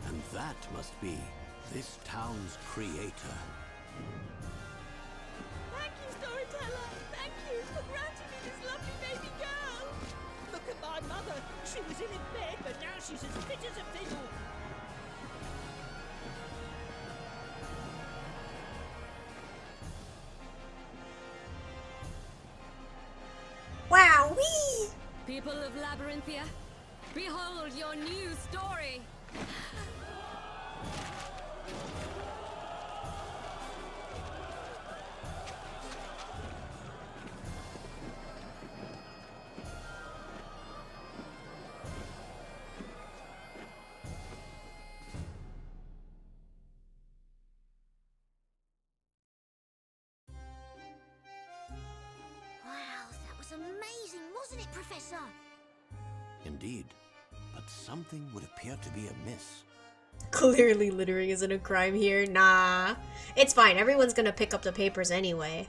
Speaker 3: And that must be this town's creator.
Speaker 5: Thank you, storyteller. Thank you for granting me this lovely baby girl. Look at my mother. She was in bed, but now she's as fit as a fiddle.
Speaker 1: Wowee!
Speaker 6: People of Labyrinthia, behold your new story!
Speaker 4: Wow, that was amazing, wasn't it, Professor?
Speaker 3: Indeed. But something would appear to be amiss.
Speaker 1: Clearly littering isn't a crime here. Nah. It's fine. Everyone's gonna pick up the papers anyway.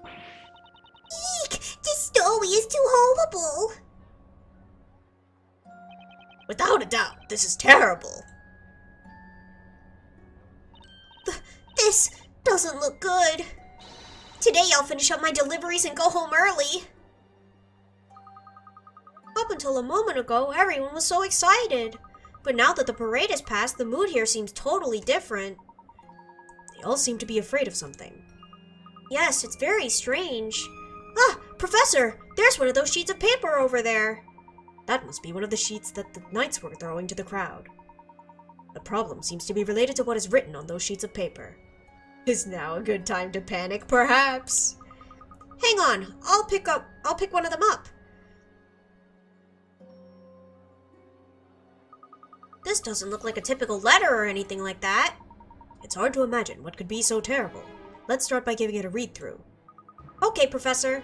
Speaker 2: Eek! This story is too horrible.
Speaker 1: Without a doubt, this is terrible.
Speaker 2: This doesn't look good. Today I'll finish up my deliveries and go home early.
Speaker 1: Up until a moment ago, everyone was so excited. But now that the parade has passed, the mood here seems totally different. They all seem to be afraid of something. Yes, it's very strange. Ah, Professor! There's one of those sheets of paper over there. That must be one of the sheets that the knights were throwing to the crowd. The problem seems to be related to what is written on those sheets of paper. Is now a good time to panic, perhaps? Hang on, I'll pick one of them up. This doesn't look like a typical letter or anything like that. It's hard to imagine what could be so terrible. Let's start by giving it a read-through. Okay, Professor.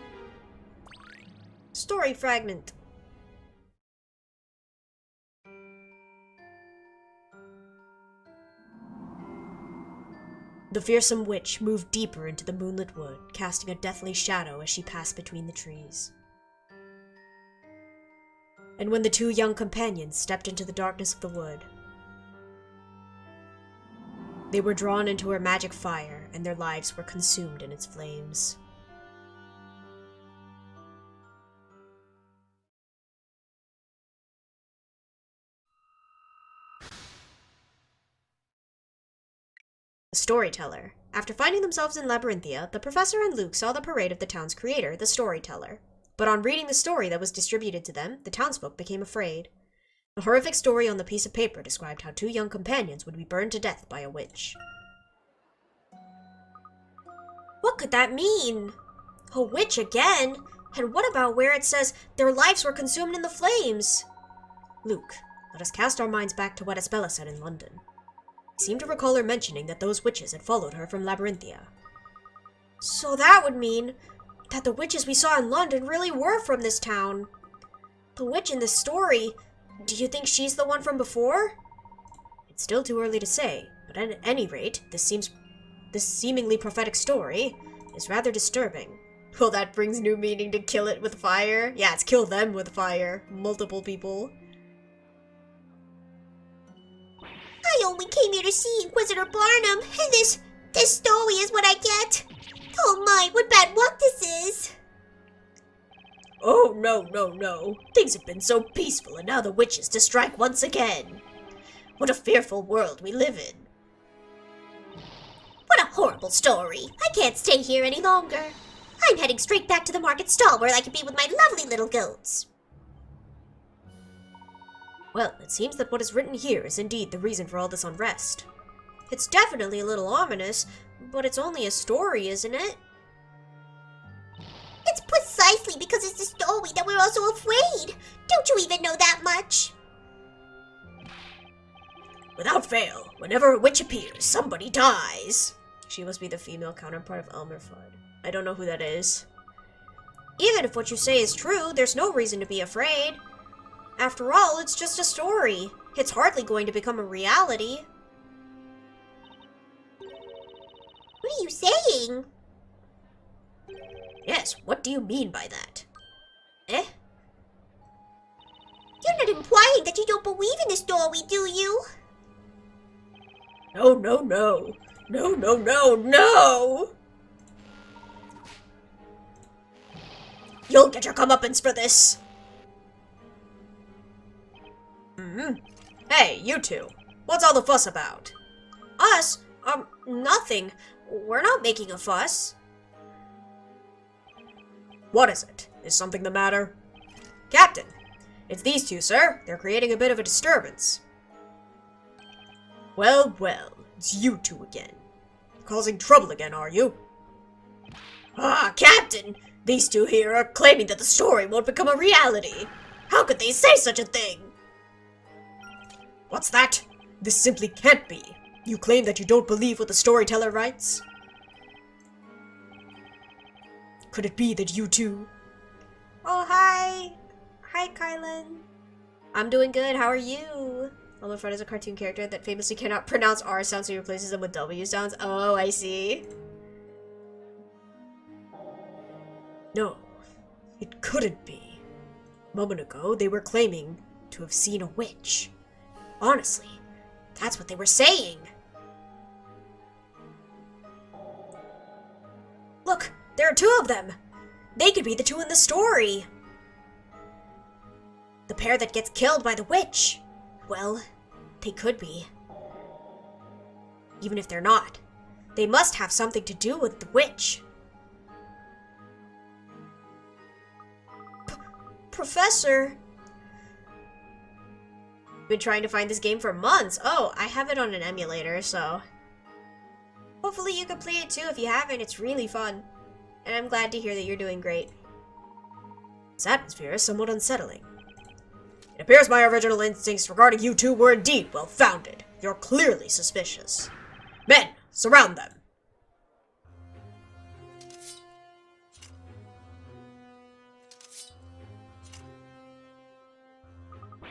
Speaker 1: Story fragment. The fearsome witch moved deeper into the moonlit wood, casting a deathly shadow as she passed between the trees. And when the two young companions stepped into the darkness of the wood, they were drawn into her magic fire, and their lives were consumed in its flames. The storyteller. After finding themselves in Labyrinthia, the professor and Luke saw the parade of the town's creator, the storyteller. But on reading the story that was distributed to them, the townsfolk became afraid. The horrific story on the piece of paper described how two young companions would be burned to death by a witch. What could that mean? A witch again? And what about where it says their lives were consumed in the flames? Luke, let us cast our minds back to what Espella said in London. I seem to recall her mentioning that those witches had followed her from Labyrinthia. So that would mean that the witches we saw in London really were from this town. The witch in this story, do you think she's the one from before? It's still too early to say, but at any rate, this seemingly prophetic story is rather disturbing. Well, that brings new meaning to kill it with fire. Yeah, it's kill them with fire. Multiple people.
Speaker 2: I only came here to see Inquisitor Barnum, and this story is what I get. Oh my, what bad luck this is.
Speaker 1: Oh, no. Things have been so peaceful, and now the witch is to strike once again. What a fearful world we live in.
Speaker 2: What a horrible story. I can't stay here any longer. I'm heading straight back to the market stall where I can be with my lovely little goats.
Speaker 1: Well, it seems that what is written here is indeed the reason for all this unrest. It's definitely a little ominous, but it's only a story, isn't it?
Speaker 2: It's precisely because it's a story that we're also afraid. Don't you even know that much?
Speaker 1: Without fail, whenever a witch appears, somebody dies. She must be the female counterpart of Elmer Fudd. I don't know who that is. Even if what you say is true, there's no reason to be afraid. After all, it's just a story. It's hardly going to become a reality.
Speaker 2: What are you saying?
Speaker 1: Yes, what do you mean by that? Eh?
Speaker 2: You're not implying that you don't believe in the story, do you?
Speaker 1: No. You'll get your comeuppance for this. Hey, you two. What's all the fuss about? Us? Nothing. We're not making a fuss. What is it? Is something the matter? Captain, it's these two, sir. They're creating a bit of a disturbance. Well, it's you two again. Causing trouble again, are you? Ah, Captain! These two here are claiming that the story won't become a reality. How could they say such a thing? What's that? This simply can't be. You claim that you don't believe what the storyteller writes? Could it be that you two... Oh, hi! Hi, Kylan. I'm doing good, how are you? Elmer Fudd is a cartoon character that famously cannot pronounce R sounds, so he replaces them with W sounds. Oh, I see. No, it couldn't be. A moment ago, they were claiming to have seen a witch. Honestly, that's what they were saying. Look, there are two of them. They could be the two in the story. The pair that gets killed by the witch. Well, they could be. Even if they're not, they must have something to do with the witch. Professor! Been trying to find this game for months. Oh, I have it on an emulator, so... Hopefully you can play it too if you haven't. It's really fun. And I'm glad to hear that you're doing great. This atmosphere is somewhat unsettling. It appears my original instincts regarding you two were indeed well-founded. You're clearly suspicious. Men, surround them.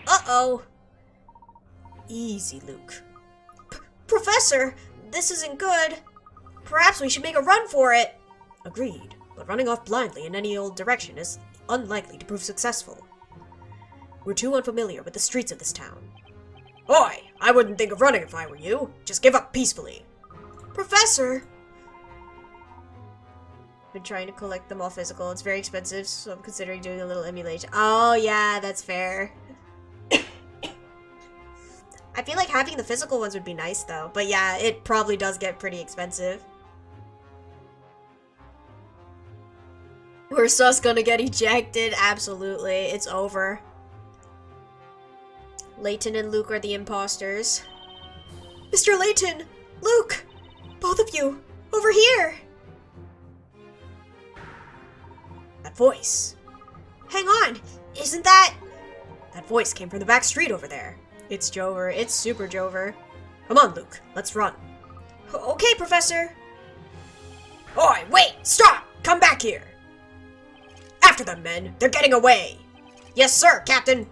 Speaker 1: Uh-oh. Easy, Luke. Professor, this isn't good. Perhaps we should make a run for it. Agreed, but running off blindly in any old direction is unlikely to prove successful. We're too unfamiliar with the streets of this town. Oi! I wouldn't think of running if I were you. Just give up peacefully. Professor! Been trying to collect them all physical. It's very expensive, so I'm considering doing a little emulation. Oh, yeah, that's fair. I feel like having the physical ones would be nice, though. But yeah, it probably does get pretty expensive. We're sus gonna get ejected. Absolutely. It's over. Layton and Luke are the imposters. Mr. Layton! Luke! Both of you! Over here! That voice. Hang on! Isn't that... That voice came from the back street over there. It's Jover. It's Super Jover. Come on, Luke. Let's run. Okay, Professor. Oi, wait! Stop! Come back here! After them, men! They're getting away! Yes, sir, Captain!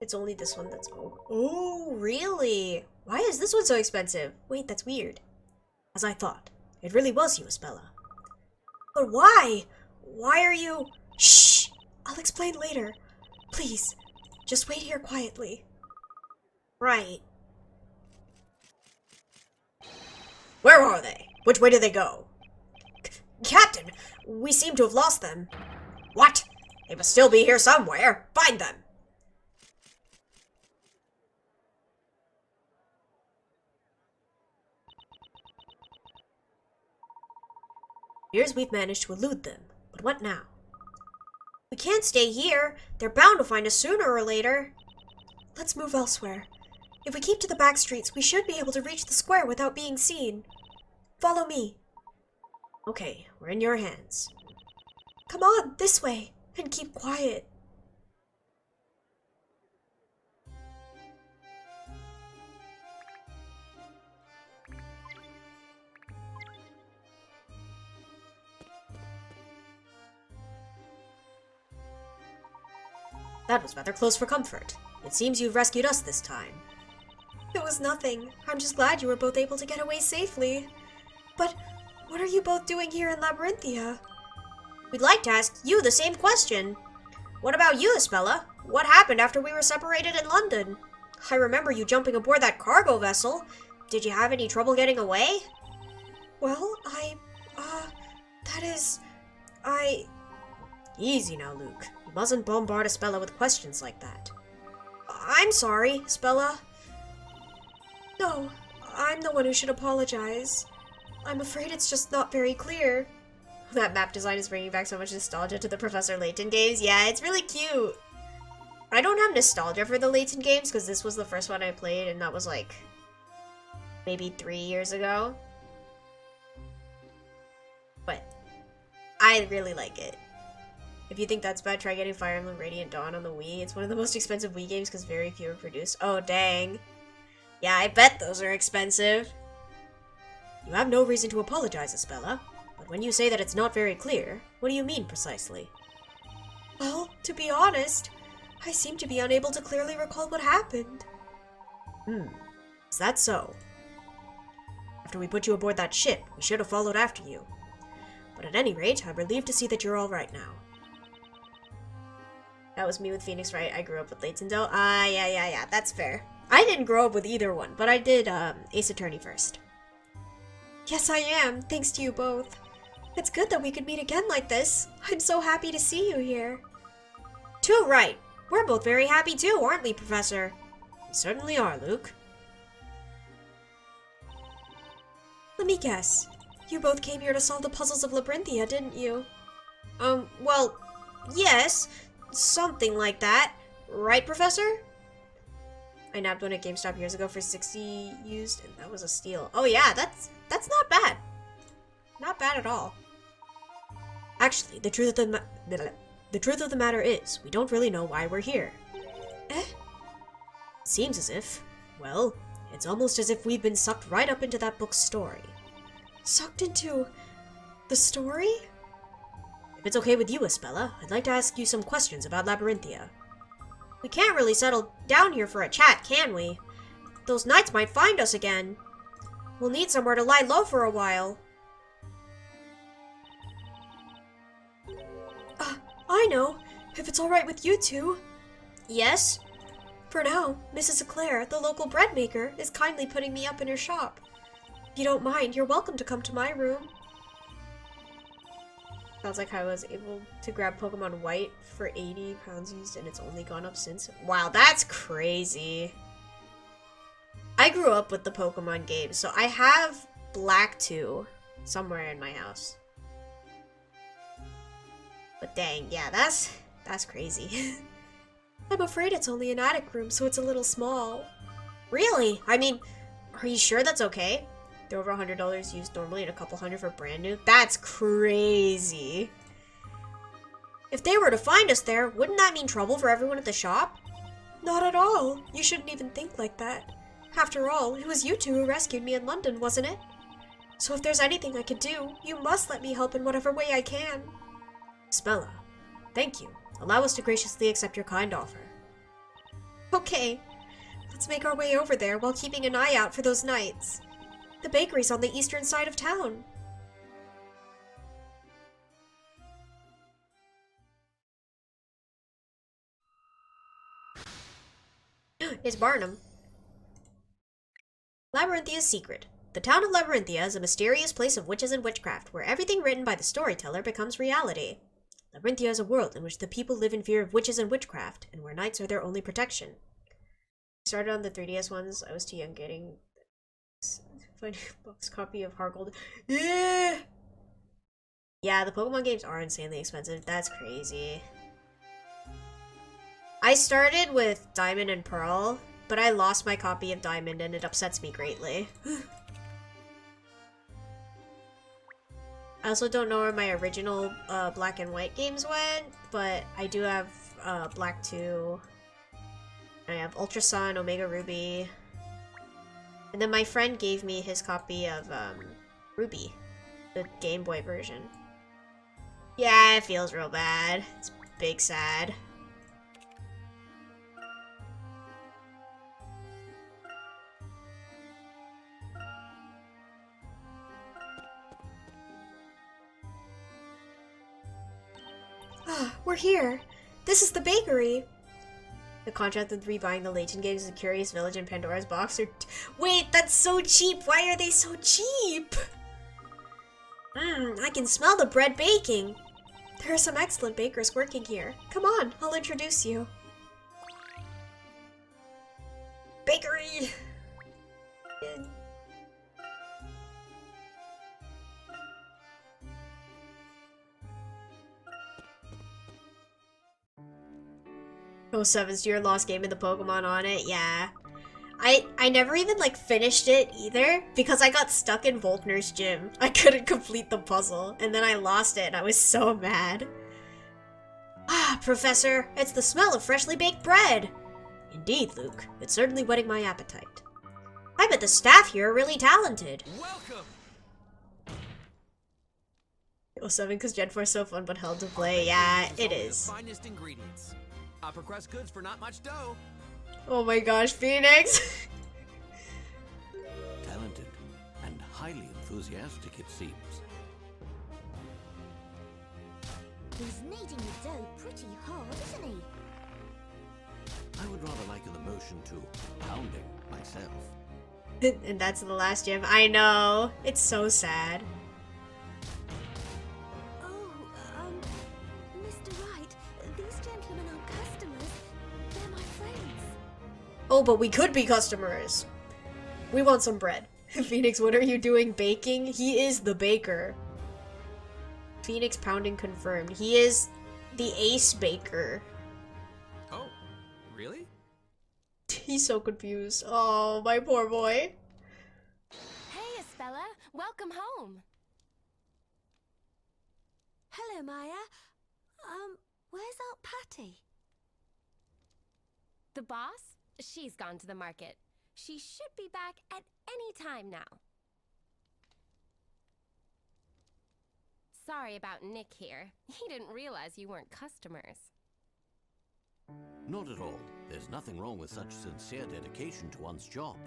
Speaker 1: It's only this one that's... Oh, really? Why is this one so expensive? Wait, that's weird. As I thought, it really was you, Isabella. But why? Why are you... Shh! I'll explain later. Please, just wait here quietly. Right. Where are they? Which way did they go? Captain, we seem to have lost them. What? They must still be here somewhere. Find them. Here's we've managed to elude them, but what now? We can't stay here. They're bound to find us sooner or later. Let's move elsewhere. If we keep to the back streets, we should be able to reach the square without being seen. Follow me. Okay, we're in your hands. Come on, this way, and keep quiet. That was rather close for comfort. It seems you've rescued us this time. It was nothing. I'm just glad you were both able to get away safely. But what are you both doing here in Labyrinthia? We'd like to ask you the same question. What about you, Isabella? What happened after we were separated in London? I remember you jumping aboard that cargo vessel. Did you have any trouble getting away? Well, Easy now, Luke. You mustn't bombard Isabella with questions like that. I'm sorry, Isabella. No, I'm the one who should apologize. I'm afraid it's just not very clear. That map design is bringing back so much nostalgia to the Professor Layton games. Yeah, it's really cute. I don't have nostalgia for the Layton games because this was the first one I played and that was like maybe 3 years ago. But I really like it. If you think that's bad, try getting Fire Emblem Radiant Dawn on the Wii. It's one of the most expensive Wii games because very few are produced. Oh, dang. Yeah, I bet those are expensive. You have no reason to apologize, Isabella. But when you say that it's not very clear, what do you mean precisely? Well, to be honest, I seem to be unable to clearly recall what happened. Is that so? After we put you aboard that ship, we should have followed after you. But at any rate, I'm relieved to see that you're all right now. That was me with Phoenix Wright. I grew up with Layton though. Yeah, that's fair. I didn't grow up with either one, but I did Ace Attorney first. Yes, I am, thanks to you both. It's good that we could meet again like this. I'm so happy to see you here. Too right. We're both very happy too, aren't we, Professor? We certainly are, Luke. Let me guess. You both came here to solve the puzzles of Labyrinthia, didn't you? Well, yes. Something like that. Right, Professor? I nabbed one at GameStop years ago for 60 used, and that was a steal. Oh yeah, that's not bad. Not bad at all. Actually, the truth of the matter is, we don't really know why we're here. Eh? Seems as if, well, it's almost as if we've been sucked right up into that book's story. Sucked into the story? If it's okay with you, Isabella, I'd like to ask you some questions about Labyrinthia. We can't really settle down here for a chat, can we? Those knights might find us again. We'll need somewhere to lie low for a while. I know. If it's alright with you two. Yes? For now, Mrs. Eclair, the local bread maker, is kindly putting me up in her shop. If you don't mind, you're welcome to come to my room. Sounds like I was able to grab Pokemon White for 80 pounds used and it's only gone up since. Wow, that's crazy. I grew up with the Pokemon games, so I have Black 2 somewhere in my house. But dang, yeah, that's crazy. I'm afraid it's only an attic room, so it's a little small. Really? I mean, are you sure that's okay? They're over $100 used normally and a couple hundred for brand new. That's crazy. If they were to find us there, wouldn't that mean trouble for everyone at the shop? Not at all. You shouldn't even think like that. After all, it was you two who rescued me in London, wasn't it? So if there's anything I could do, you must let me help in whatever way I can. Spella, thank you. Allow us to graciously accept your kind offer. Okay. Let's make our way over there while keeping an eye out for those knights. The bakery's on the eastern side of town. It's Barnum. Labyrinthia's secret. The town of Labyrinthia is a mysterious place of witches and witchcraft, where everything written by the storyteller becomes reality. Labyrinthia is a world in which the people live in fear of witches and witchcraft, and where knights are their only protection. I started on the 3DS ones. I was too young getting a box copy of Heart Gold. Yeah, the Pokemon games are insanely expensive. That's crazy. I started with Diamond and Pearl, but I lost my copy of Diamond and it upsets me greatly. I also don't know where my original Black and White games went, but I do have Black 2. I have Ultra Sun, Omega Ruby. And then my friend gave me his copy of Ruby, the Game Boy version. Yeah, it feels real bad. It's big sad. We're here. This is the bakery. The contract with rebuying the Layton games is a curious village in Pandora's box. Wait, that's so cheap. Why are they so cheap? I can smell the bread baking. There are some excellent bakers working here. Come on, I'll introduce you. Bakery. Oh, 7's your lost game in the Pokemon on it? Yeah. I never even, like, finished it either, because I got stuck in Volkner's gym. I couldn't complete the puzzle, and then I lost it, and I was so mad. Ah, Professor, it's the smell of freshly baked bread! Indeed, Luke. It's certainly whetting my appetite. I bet the staff here are really talented.
Speaker 7: Welcome!
Speaker 1: Oh, 7, because Gen 4 is so fun but hell to play. Yeah, it is.
Speaker 7: Finest ingredients. Upper crust goods for not much dough.
Speaker 1: Oh my gosh, Phoenix!
Speaker 3: Talented and highly enthusiastic, it seems.
Speaker 4: He's kneading the dough pretty hard, isn't he?
Speaker 3: I would rather liken the motion to pounding myself.
Speaker 1: And that's the last gym. I know. It's so sad.
Speaker 4: Mr. Wright, these gentlemen aren't customers. They're my friends.
Speaker 1: Oh, but we could be customers. We want some bread. Phoenix, what are you doing baking? He is the baker. Phoenix pounding confirmed. He is the ace baker.
Speaker 7: Oh, really?
Speaker 1: He's so confused. Oh, my poor boy.
Speaker 6: Hey, Espella. Welcome home.
Speaker 4: Hello, Maya. Where's Aunt Patty?
Speaker 6: The boss? She's gone to the market. She should be back at any time now. Sorry about Nick here. He didn't realize you weren't customers.
Speaker 3: Not at all. There's nothing wrong with such sincere dedication to one's job.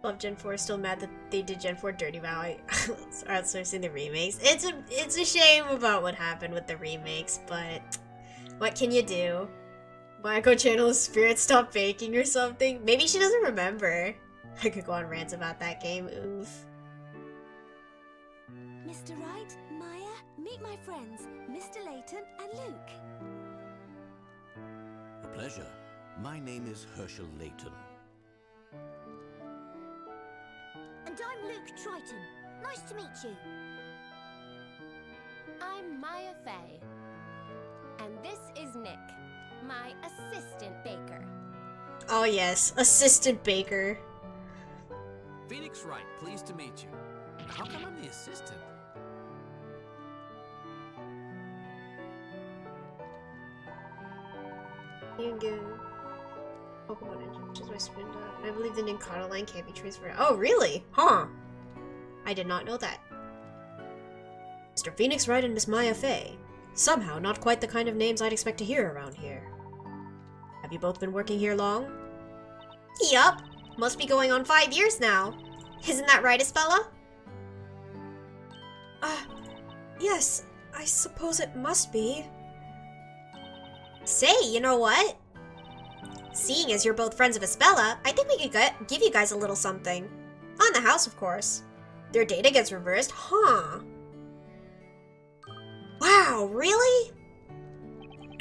Speaker 1: Love Gen 4 is still mad that they did Gen 4 dirty Vow. I outsourcing the remakes. It's a shame about what happened with the remakes, but what can you do? Marco channel's spirit stopped baking or something? Maybe she doesn't remember. I could go on rants about that game. Oof.
Speaker 4: Mr. Wright, Maya, meet my friends, Mr. Layton and Luke.
Speaker 3: A pleasure. My name is Herschel Layton.
Speaker 4: And I'm Luke Triton. Nice to meet you.
Speaker 6: I'm Maya Fey. And this is Nick, my assistant baker.
Speaker 1: Oh yes, assistant baker.
Speaker 7: Phoenix Wright, pleased to meet you. How come I'm the assistant?
Speaker 1: You can give Pokemon engine, which is my spin dot. I believe the Nincada line can't be traced for. Oh, really? Huh. I did not know that. Mr. Phoenix Wright and Miss Maya Fey. Somehow not quite the kind of names I'd expect to hear around here. Have you both been working here long? Yup. Must be going on 5 years now. Isn't that right, Espella? Yes. I suppose it must be. Say, you know what? Seeing as you're both friends of Espella, I think we could give you guys a little something. On the house, of course. Their data gets reversed, huh? Wow, really?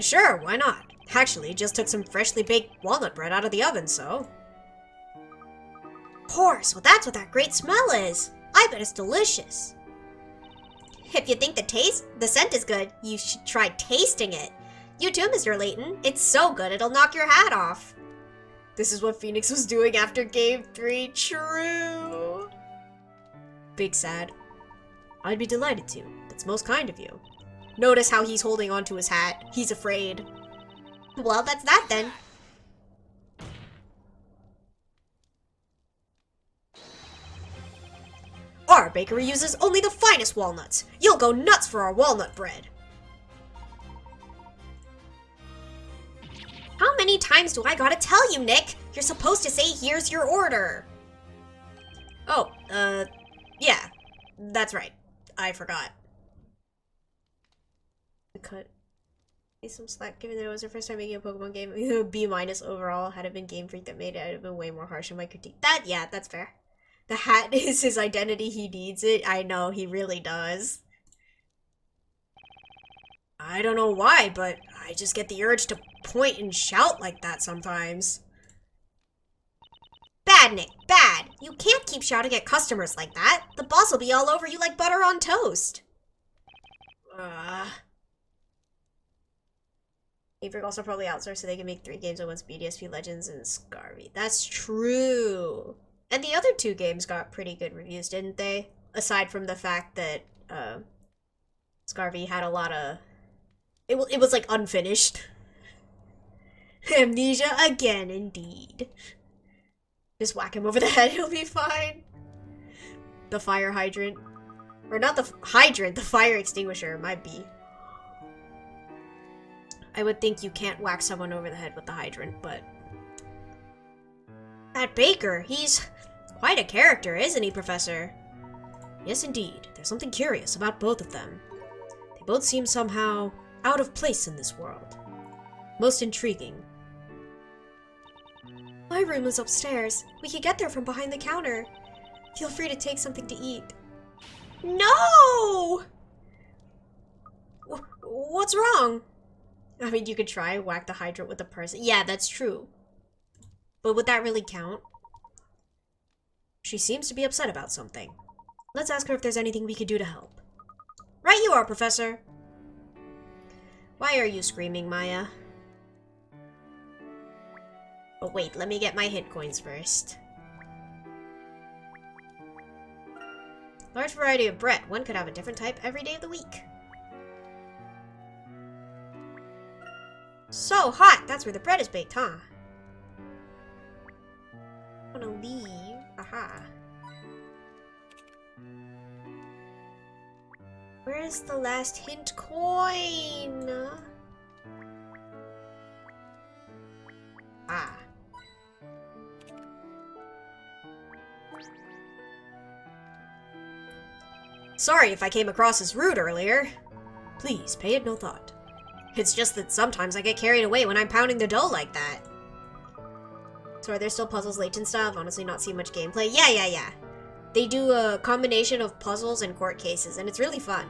Speaker 1: Sure, why not? Actually, just took some freshly baked walnut bread out of the oven, so... Of course, well that's what that great smell is. I bet it's delicious. If you think the scent is good, you should try tasting it. You too, Mr. Layton. It's so good it'll knock your hat off. This is what Phoenix was doing after Game 3. True. Big sad. I'd be delighted to. That's most kind of you. Notice how he's holding onto his hat. He's afraid. Well, that's that then. Our bakery uses only the finest walnuts. You'll go nuts for our walnut bread. How many times do I gotta tell you, Nick? You're supposed to say, here's your order. Oh, yeah. That's right. I forgot. Cut. Some slack, given that it was her first time making a Pokemon game. B- overall. Had it been Game Freak that made it, I'd have been way more harsh on my critique. Yeah, that's fair. The hat is his identity, he needs it. I know, he really does. I don't know why, but I just get the urge to point and shout like that sometimes. Bad, Nick, bad. You can't keep shouting at customers like that. The boss will be all over you like butter on toast. Avery also probably outsourced so they can make 3 games at once, BDSP Legends and Scarvy. That's true. And the other 2 games got pretty good reviews, didn't they? Aside from the fact that Scarvy had a lot of... It was like unfinished. Amnesia again, indeed. Just whack him over the head, he'll be fine. The fire hydrant. Or not the hydrant, the fire extinguisher, might be. I would think you can't whack someone over the head with the hydrant, but... That Baker, he's quite a character, isn't he, Professor? Yes, indeed. There's something curious about both of them. They both seem somehow out of place in this world. Most intriguing. My room is upstairs. We could get there from behind the counter. Feel free to take something to eat. No! What's wrong? I mean, you could try whack the hydrant with the person. Yeah, that's true. But would that really count? She seems to be upset about something. Let's ask her if there's anything we could do to help. Right you are, Professor. Why are you screaming, Maya? Oh wait, let me get my hit coins first. Large variety of bread. One could have a different type every day of the week. So hot! That's where the bread is baked, huh? I wanna leave. Aha. Where's the last hint coin? Ah. Sorry if I came across as rude earlier. Please, pay it no thought. It's just that sometimes I get carried away when I'm pounding the dough like that. So are there still puzzles Layton style? I've honestly not seen much gameplay. Yeah. They do a combination of puzzles and court cases, and it's really fun.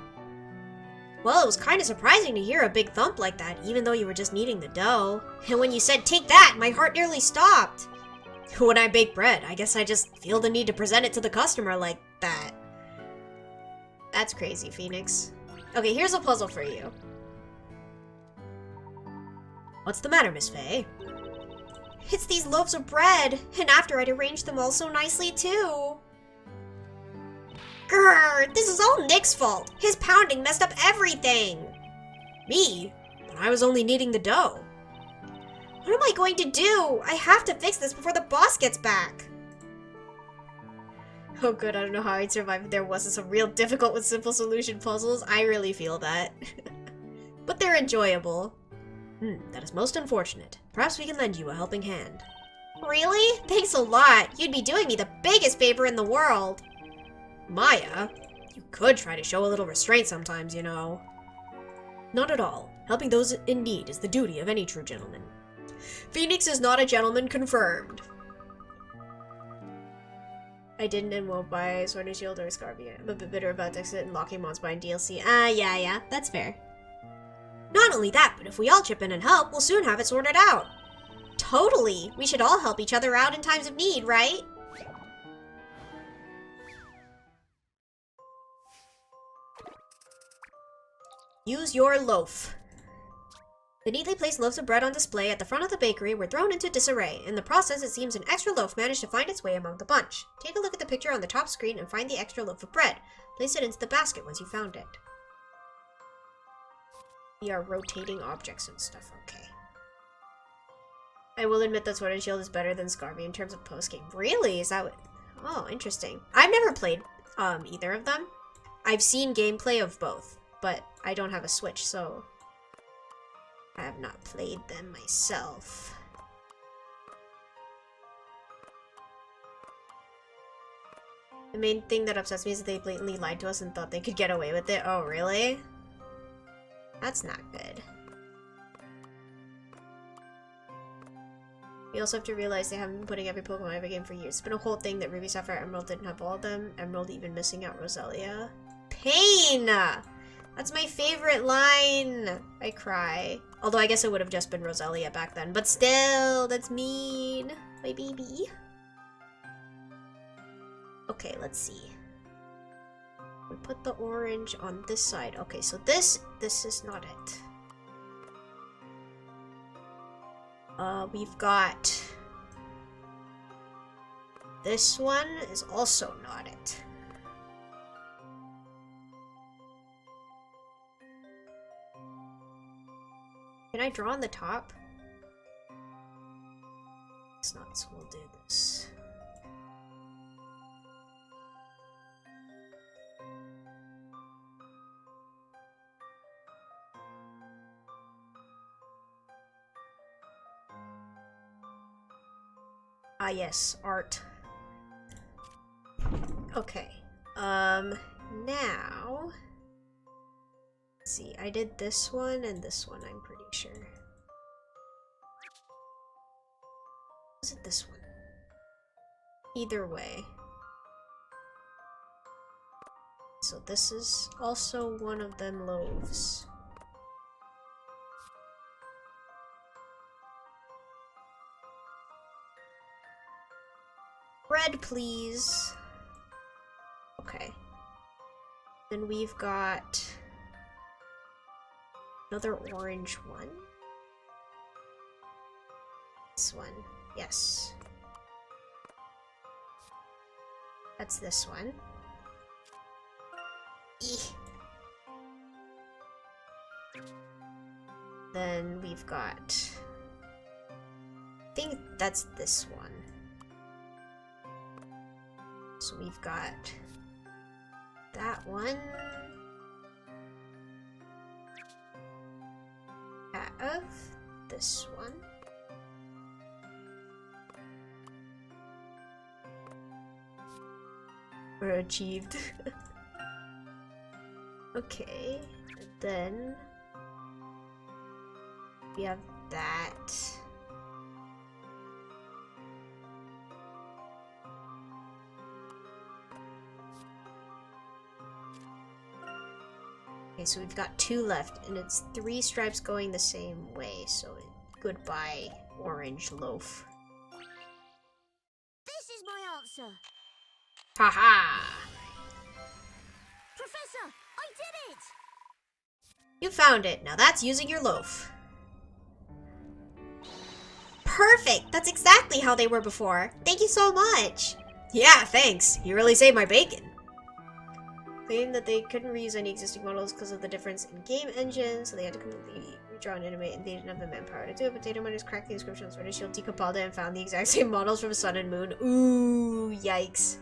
Speaker 1: Well, it was kind of surprising to hear a big thump like that, even though you were just kneading the dough. And when you said, take that, my heart nearly stopped. When I bake bread, I guess I just feel the need to present it to the customer like that. That's crazy, Phoenix. Okay, here's a puzzle for you. What's the matter, Miss Faye? It's these loaves of bread, and after I'd arranged them all so nicely, too. Grrr, this is all Nick's fault. His pounding messed up everything. Me? But I was only kneading the dough. What am I going to do? I have to fix this before the boss gets back. Oh good, I don't know how I'd survive if there wasn't some real difficult with simple solution puzzles. I really feel that. But they're enjoyable. That is most unfortunate. Perhaps we can lend you a helping hand. Really? Thanks a lot. You'd be doing me the biggest favor in the world. Maya, you could try to show a little restraint sometimes, you know. Not at all. Helping those in need is the duty of any true gentleman. Phoenix is not a gentleman, confirmed. I didn't and won't buy Sword and Shield or Scarby. I'm a bit bitter about Exit and locking mods buying DLC. Yeah, that's fair. Not only that, but if we all chip in and help, we'll soon have it sorted out. Totally! We should all help each other out in times of need, right? Use your loaf. The neatly placed loaves of bread on display at the front of the bakery were thrown into disarray. In the process, it seems an extra loaf managed to find its way among the bunch. Take a look at the picture on the top screen and find the extra loaf of bread. Place it into the basket once you found it. We are rotating objects and stuff, okay. I will admit that Sword and Shield is better than Scarby in terms of post-game. Really? Is that what... Oh, interesting. I've never played either of them. I've seen gameplay of both, but I don't have a Switch, so... I have not played them myself. The main thing that upsets me is that they blatantly lied to us and thought they could get away with it. Oh, really? That's not good. We also have to realize they haven't been putting every Pokemon in every game for years. It's been a whole thing that Ruby, Sapphire, Emerald didn't have all of them. Emerald even missing out Roselia. Pain! That's my favorite line! I cry. Although I guess it would have just been Roselia back then. But still, that's mean. My baby. Okay, let's see. We put the orange on this side. Okay, so this is not it. We've got... This one is also not it. Can I draw on the top? It's not, so we'll do this. Ah, yes, art. Okay. Now... Let's see, I did this one and this one, I'm pretty sure. Was it this one? Either way. So this is also one of them loaves. Bread, please. Okay. Then we've got another orange one. This one. Yes. That's this one. Eeh. Then we've got... I think that's this one. So we've got that one. Have this one. We're achieved. Okay, and then we have that. Okay, so we've got 2 left, and it's 3 stripes going the same way, so goodbye, orange loaf.
Speaker 4: This is my answer.
Speaker 1: Haha!
Speaker 4: Professor, I did it!
Speaker 1: You found it. Now that's using your loaf. Perfect! That's exactly how they were before. Thank you so much! Yeah, thanks. You really saved my bacon. Claimed that they couldn't reuse any existing models because of the difference in game engine, so they had to completely redraw and animate, and they didn't have the manpower to do it. Potato miners cracked the inscription on Sword and Shield, decomposed it, and found the exact same models from Sun and Moon. Ooh, yikes.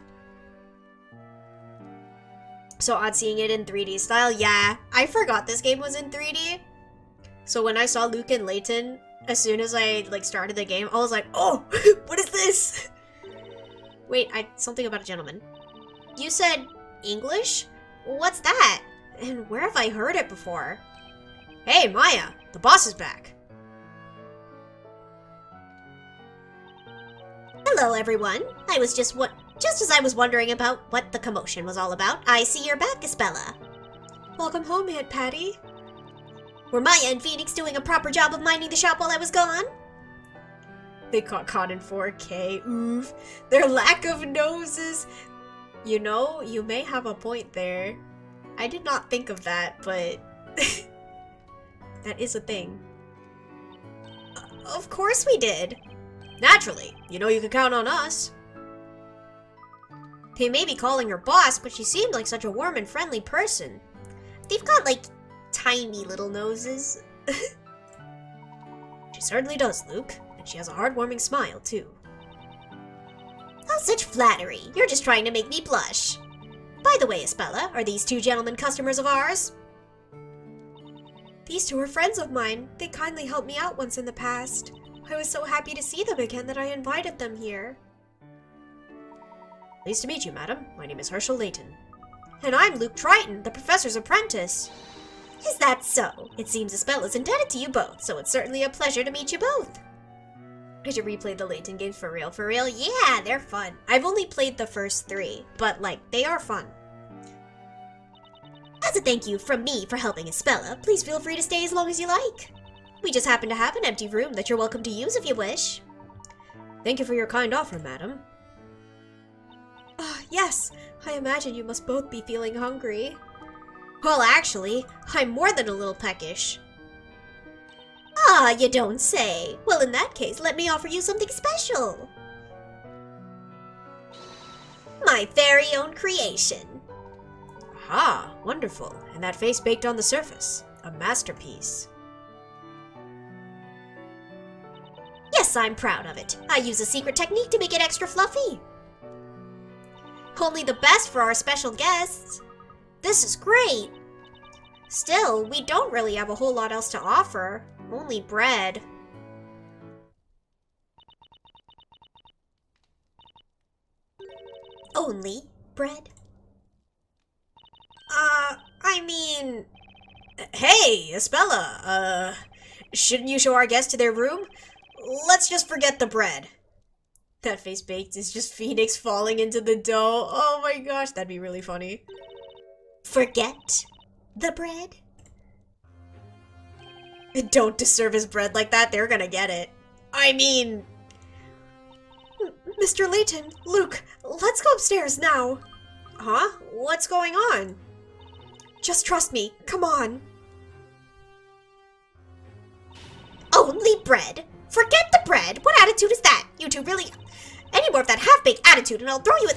Speaker 1: So odd seeing it in 3D style. Yeah, I forgot this game was in 3D. So when I saw Luke and Layton, as soon as I started the game, I was like, oh, what is this? Wait, something about a gentleman. You said English? What's that? And where have I heard it before? Hey, Maya! The boss is back!
Speaker 2: Hello, everyone. I was just as I was wondering about what the commotion was all about, I see you're back, Espella.
Speaker 1: Welcome home, Aunt Patty.
Speaker 2: Were Maya and Phoenix doing a proper job of minding the shop while I was gone?
Speaker 1: They got caught in 4K. Oof. Their lack of noses. You know, you may have a point there. I did not think of that, but that is a thing.
Speaker 2: Of course we did.
Speaker 1: Naturally. You know you can count on us.
Speaker 2: They may be calling her boss, but she seemed like such a warm and friendly person. They've got, like, tiny little noses.
Speaker 1: She certainly does, Luke. And she has a heartwarming smile, too.
Speaker 2: Oh, such flattery. You're just trying to make me blush. By the way, Espella, are these two gentlemen customers of ours?
Speaker 1: These two are friends of mine. They kindly helped me out once in the past. I was so happy to see them again that I invited them here. Pleased to meet you, madam. My name is Herschel Layton.
Speaker 2: And I'm Luke Triton, the professor's apprentice. Is that so? It seems Espella's indebted to you both, so it's certainly a pleasure to meet you both.
Speaker 1: I should replay the Layton games for real. For real? Yeah, they're fun. I've only played the first 3, but, like, they are fun.
Speaker 2: As a thank you from me for helping Espella, please feel free to stay as long as you like. We just happen to have an empty room that you're welcome to use if you wish.
Speaker 1: Thank you for your kind offer, madam. Yes, I imagine you must both be feeling hungry.
Speaker 2: Well, actually, I'm more than a little peckish. Ah, you don't say. Well, in that case, let me offer you something special. My very own creation.
Speaker 1: Ah, wonderful. And that face baked on the surface. A masterpiece.
Speaker 2: Yes, I'm proud of it. I use a secret technique to make it extra fluffy. Only the best for our special guests. This is great. Still, we don't really have a whole lot else to offer. Only bread. Only bread?
Speaker 1: I mean... Hey, Espella, shouldn't you show our guests to their room? Let's just forget the bread. That face baked is just Phoenix falling into the dough. Oh my gosh, that'd be really funny.
Speaker 2: Forget the bread?
Speaker 1: Don't disturb his bread like that, they're gonna get it. I mean... Mr. Layton, Luke, let's go upstairs now. Huh? What's going on? Just trust me, come on.
Speaker 2: Only bread? Forget the bread? What attitude is that? You two really... Any more of that half-baked attitude and I'll throw you in...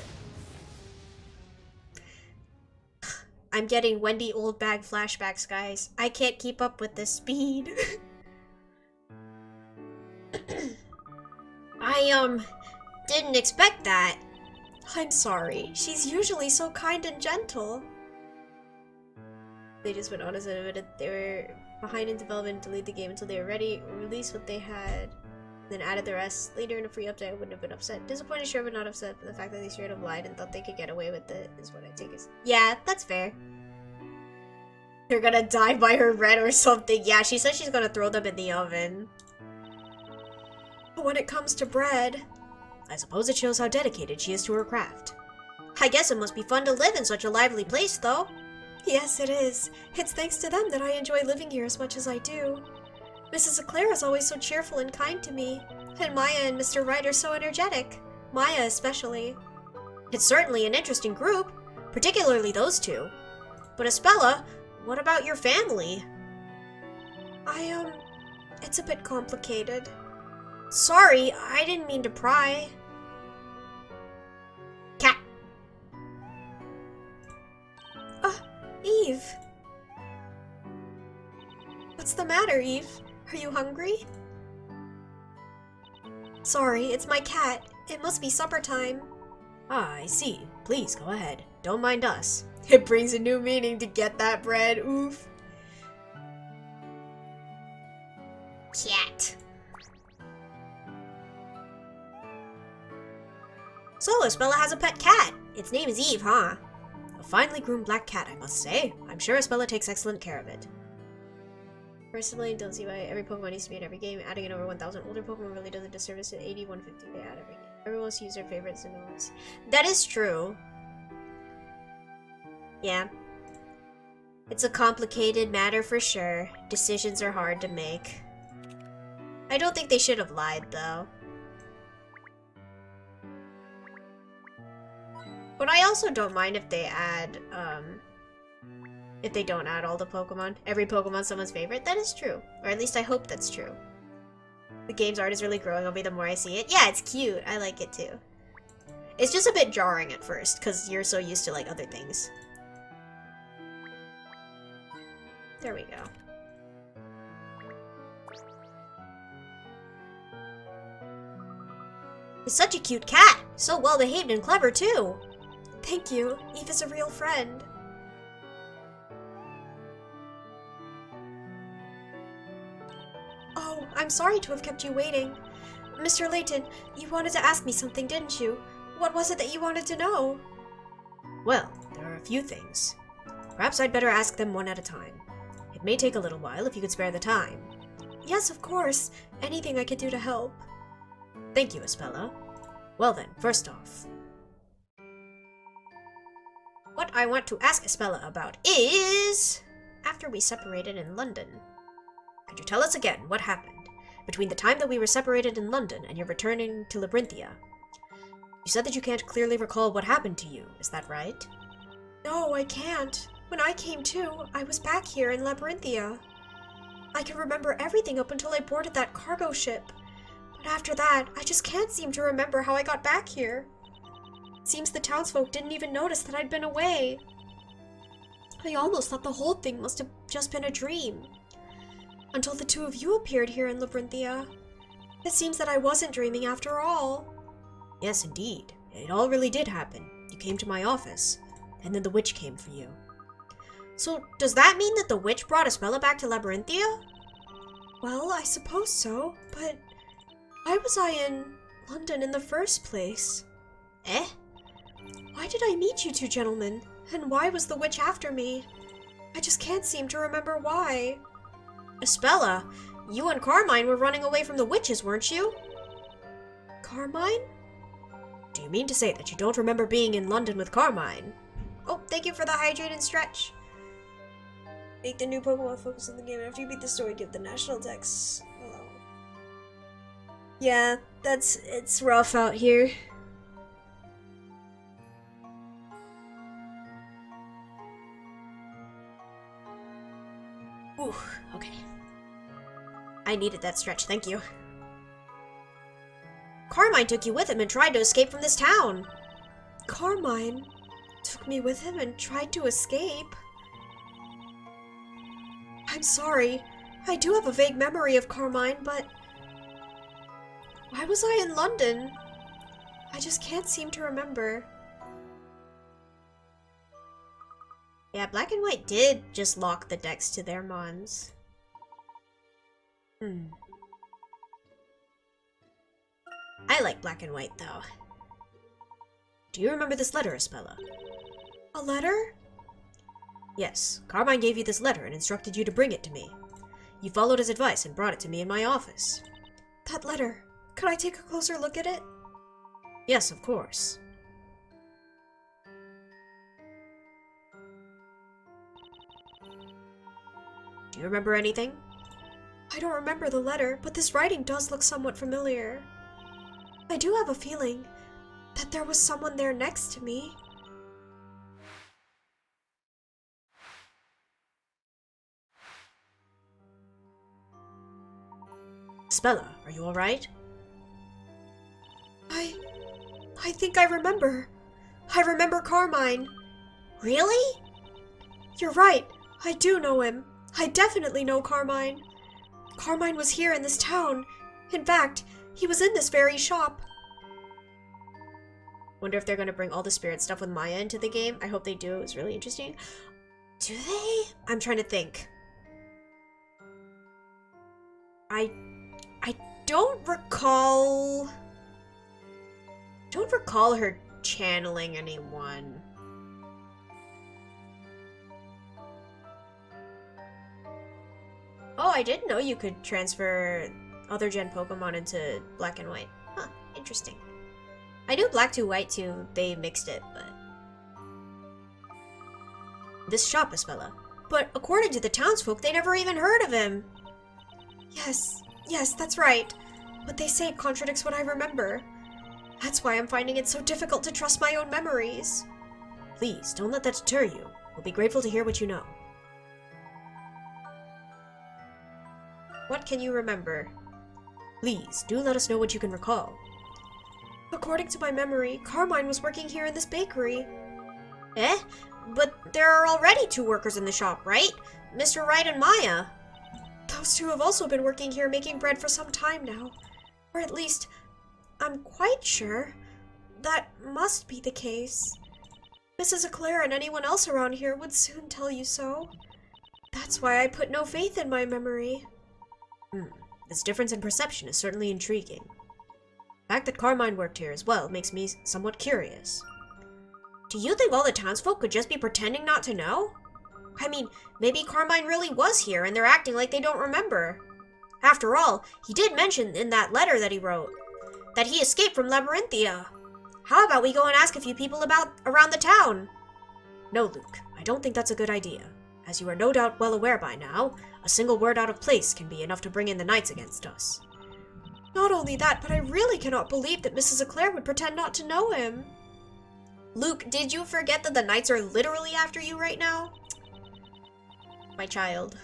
Speaker 1: I'm getting Wendy old bag flashbacks, guys. I can't keep up with this speed. I, didn't expect that. I'm sorry. She's usually so kind and gentle. They just went on as admitted they were behind in development to lead the game until they were ready, released what they had, then added the rest. Later in a free update, I wouldn't have been upset. Disappointed, sure, but not upset. But the fact that they straight up lied and thought they could get away with it is what I take as... Yeah, that's fair. They're gonna die by her bread or something. Yeah, she says she's gonna throw them in the oven. But when it comes to bread... I suppose it shows how dedicated she is to her craft.
Speaker 2: I guess it must be fun to live in such a lively place, though.
Speaker 1: Yes, it is. It's thanks to them that I enjoy living here as much as I do. Mrs. Eclair is always so cheerful and kind to me, and Maya and Mr. Wright are so energetic. Maya especially.
Speaker 2: It's certainly an interesting group, particularly those two. But Espella, what about your family?
Speaker 1: It's a bit complicated.
Speaker 2: Sorry, I didn't mean to pry. Cat.
Speaker 1: Eve. What's the matter, Eve? Are you hungry? Sorry, it's my cat. It must be supper time. Ah, I see. Please, go ahead. Don't mind us. It brings a new meaning to get that bread. Oof.
Speaker 2: Cat.
Speaker 1: So, Espella has a pet cat. Its name is Eve, huh? A finely groomed black cat, I must say. I'm sure Espella takes excellent care of it. Personally, don't see why every Pokemon needs to be in every game. Adding in over 1,000 older Pokemon really does a disservice to 80, 150 they add every game. Everyone wants to use their favorites and no one's. That is true. Yeah. It's a complicated matter for sure. Decisions are hard to make. I don't think they should have lied, though. But I also don't mind if they add, if they don't add all the Pokemon. Every Pokemon someone's favorite. That is true. Or at least I hope that's true. The game's art is really growing on me the more I see it. Yeah, it's cute. I like it too. It's just a bit jarring at first, because you're so used to, like, other things. There we go. It's such a cute cat! So well behaved and clever, too! Thank you. Eve is a real friend. Oh, I'm sorry to have kept you waiting. Mr. Layton, you wanted to ask me something, didn't you? What was it that you wanted to know? Well, there are a few things. Perhaps I'd better ask them one at a time. It may take a little while if you could spare the time. Yes, of course. Anything I could do to help. Thank you, Espella. Well then, first off, what I want to ask Espella about is... after we separated in London. Could you tell us again what happened between the time that we were separated in London and your returning to Labyrinthia? You said that you can't clearly recall what happened to you, is that right? No, I can't. When I came to, I was back here in Labyrinthia. I can remember everything up until I boarded that cargo ship. But after that, I just can't seem to remember how I got back here. It seems the townsfolk didn't even notice that I'd been away. I almost thought the whole thing must have just been a dream. Until the two of you appeared here in Labyrinthia. It seems that I wasn't dreaming after all. Yes, indeed. It all really did happen. You came to my office, and then the witch came for you. So, does that mean that the witch brought Espella back to Labyrinthia? Well, I suppose so, but why was I in London in the first place? Eh? Why did I meet you two gentlemen? And why was the witch after me? I just can't seem to remember why. Espella, you and Carmine were running away from the witches, weren't you? Carmine? Do you mean to say that you don't remember being in London with Carmine? Oh, thank you for the hydrate and stretch. Make the new Pokemon focus on the game. After you beat the story, give the national text. Oh. Yeah, it's rough out here. Ooh, okay. I needed that stretch, thank you. Carmine took you with him and tried to escape from this town. Carmine took me with him and tried to escape? I'm sorry. I do have a vague memory of Carmine, but... why was I in London? I just can't seem to remember. Yeah, Black and White did just lock the decks to their mons. I like Black and White, though. Do you remember this letter, Espella? A letter? Yes, Carmine gave you this letter and instructed you to bring it to me. You followed his advice and brought it to me in my office. That letter. Could I take a closer look at it? Yes, of course. Do you remember anything? I don't remember the letter, but this writing does look somewhat familiar. I do have a feeling that there was someone there next to me. Espella, are you alright? I think I remember. I remember Carmine. Really? You're right. I do know him. I definitely know Carmine. Carmine was here in this town. In fact, he was in this very shop. Wonder if they're going to bring all the spirit stuff with Maya into the game. I hope they do. It was really interesting. Do they? I'm trying to think. I don't recall her channeling anyone. Oh, I didn't know you could transfer other gen Pokemon into Black and White. Huh, interesting. I knew Black 2 White 2, they mixed it, but... This Sharpest fella. But according to the townsfolk, they never even heard of him. Yes, that's right. What they say contradicts what I remember. That's why I'm finding it so difficult to trust my own memories. Please, don't let that deter you. We'll be grateful to hear what you know. What can you remember? Please, do let us know what you can recall. According to my memory, Carmine was working here in this bakery. Eh? But there are already 2 workers in the shop, right? Mr. Wright and Maya. Those 2 have also been working here making bread for some time now. Or at least, I'm quite sure. That must be the case. Mrs. Eclair and anyone else around here would soon tell you so. That's why I put no faith in my memory. This difference in perception is certainly intriguing. The fact that Carmine worked here as well makes me somewhat curious. Do you think all the townsfolk could just be pretending not to know? I mean, maybe Carmine really was here and they're acting like they don't remember. After all, he did mention in that letter that he wrote that he escaped from Labyrinthia. How about we go and ask a few people around the town? No, Luke, I don't think that's a good idea. As you are no doubt well aware by now, a single word out of place can be enough to bring in the knights against us. Not only that, but I really cannot believe that Mrs. Eclair would pretend not to know him. Luke, did you forget that the knights are literally after you right now? My child.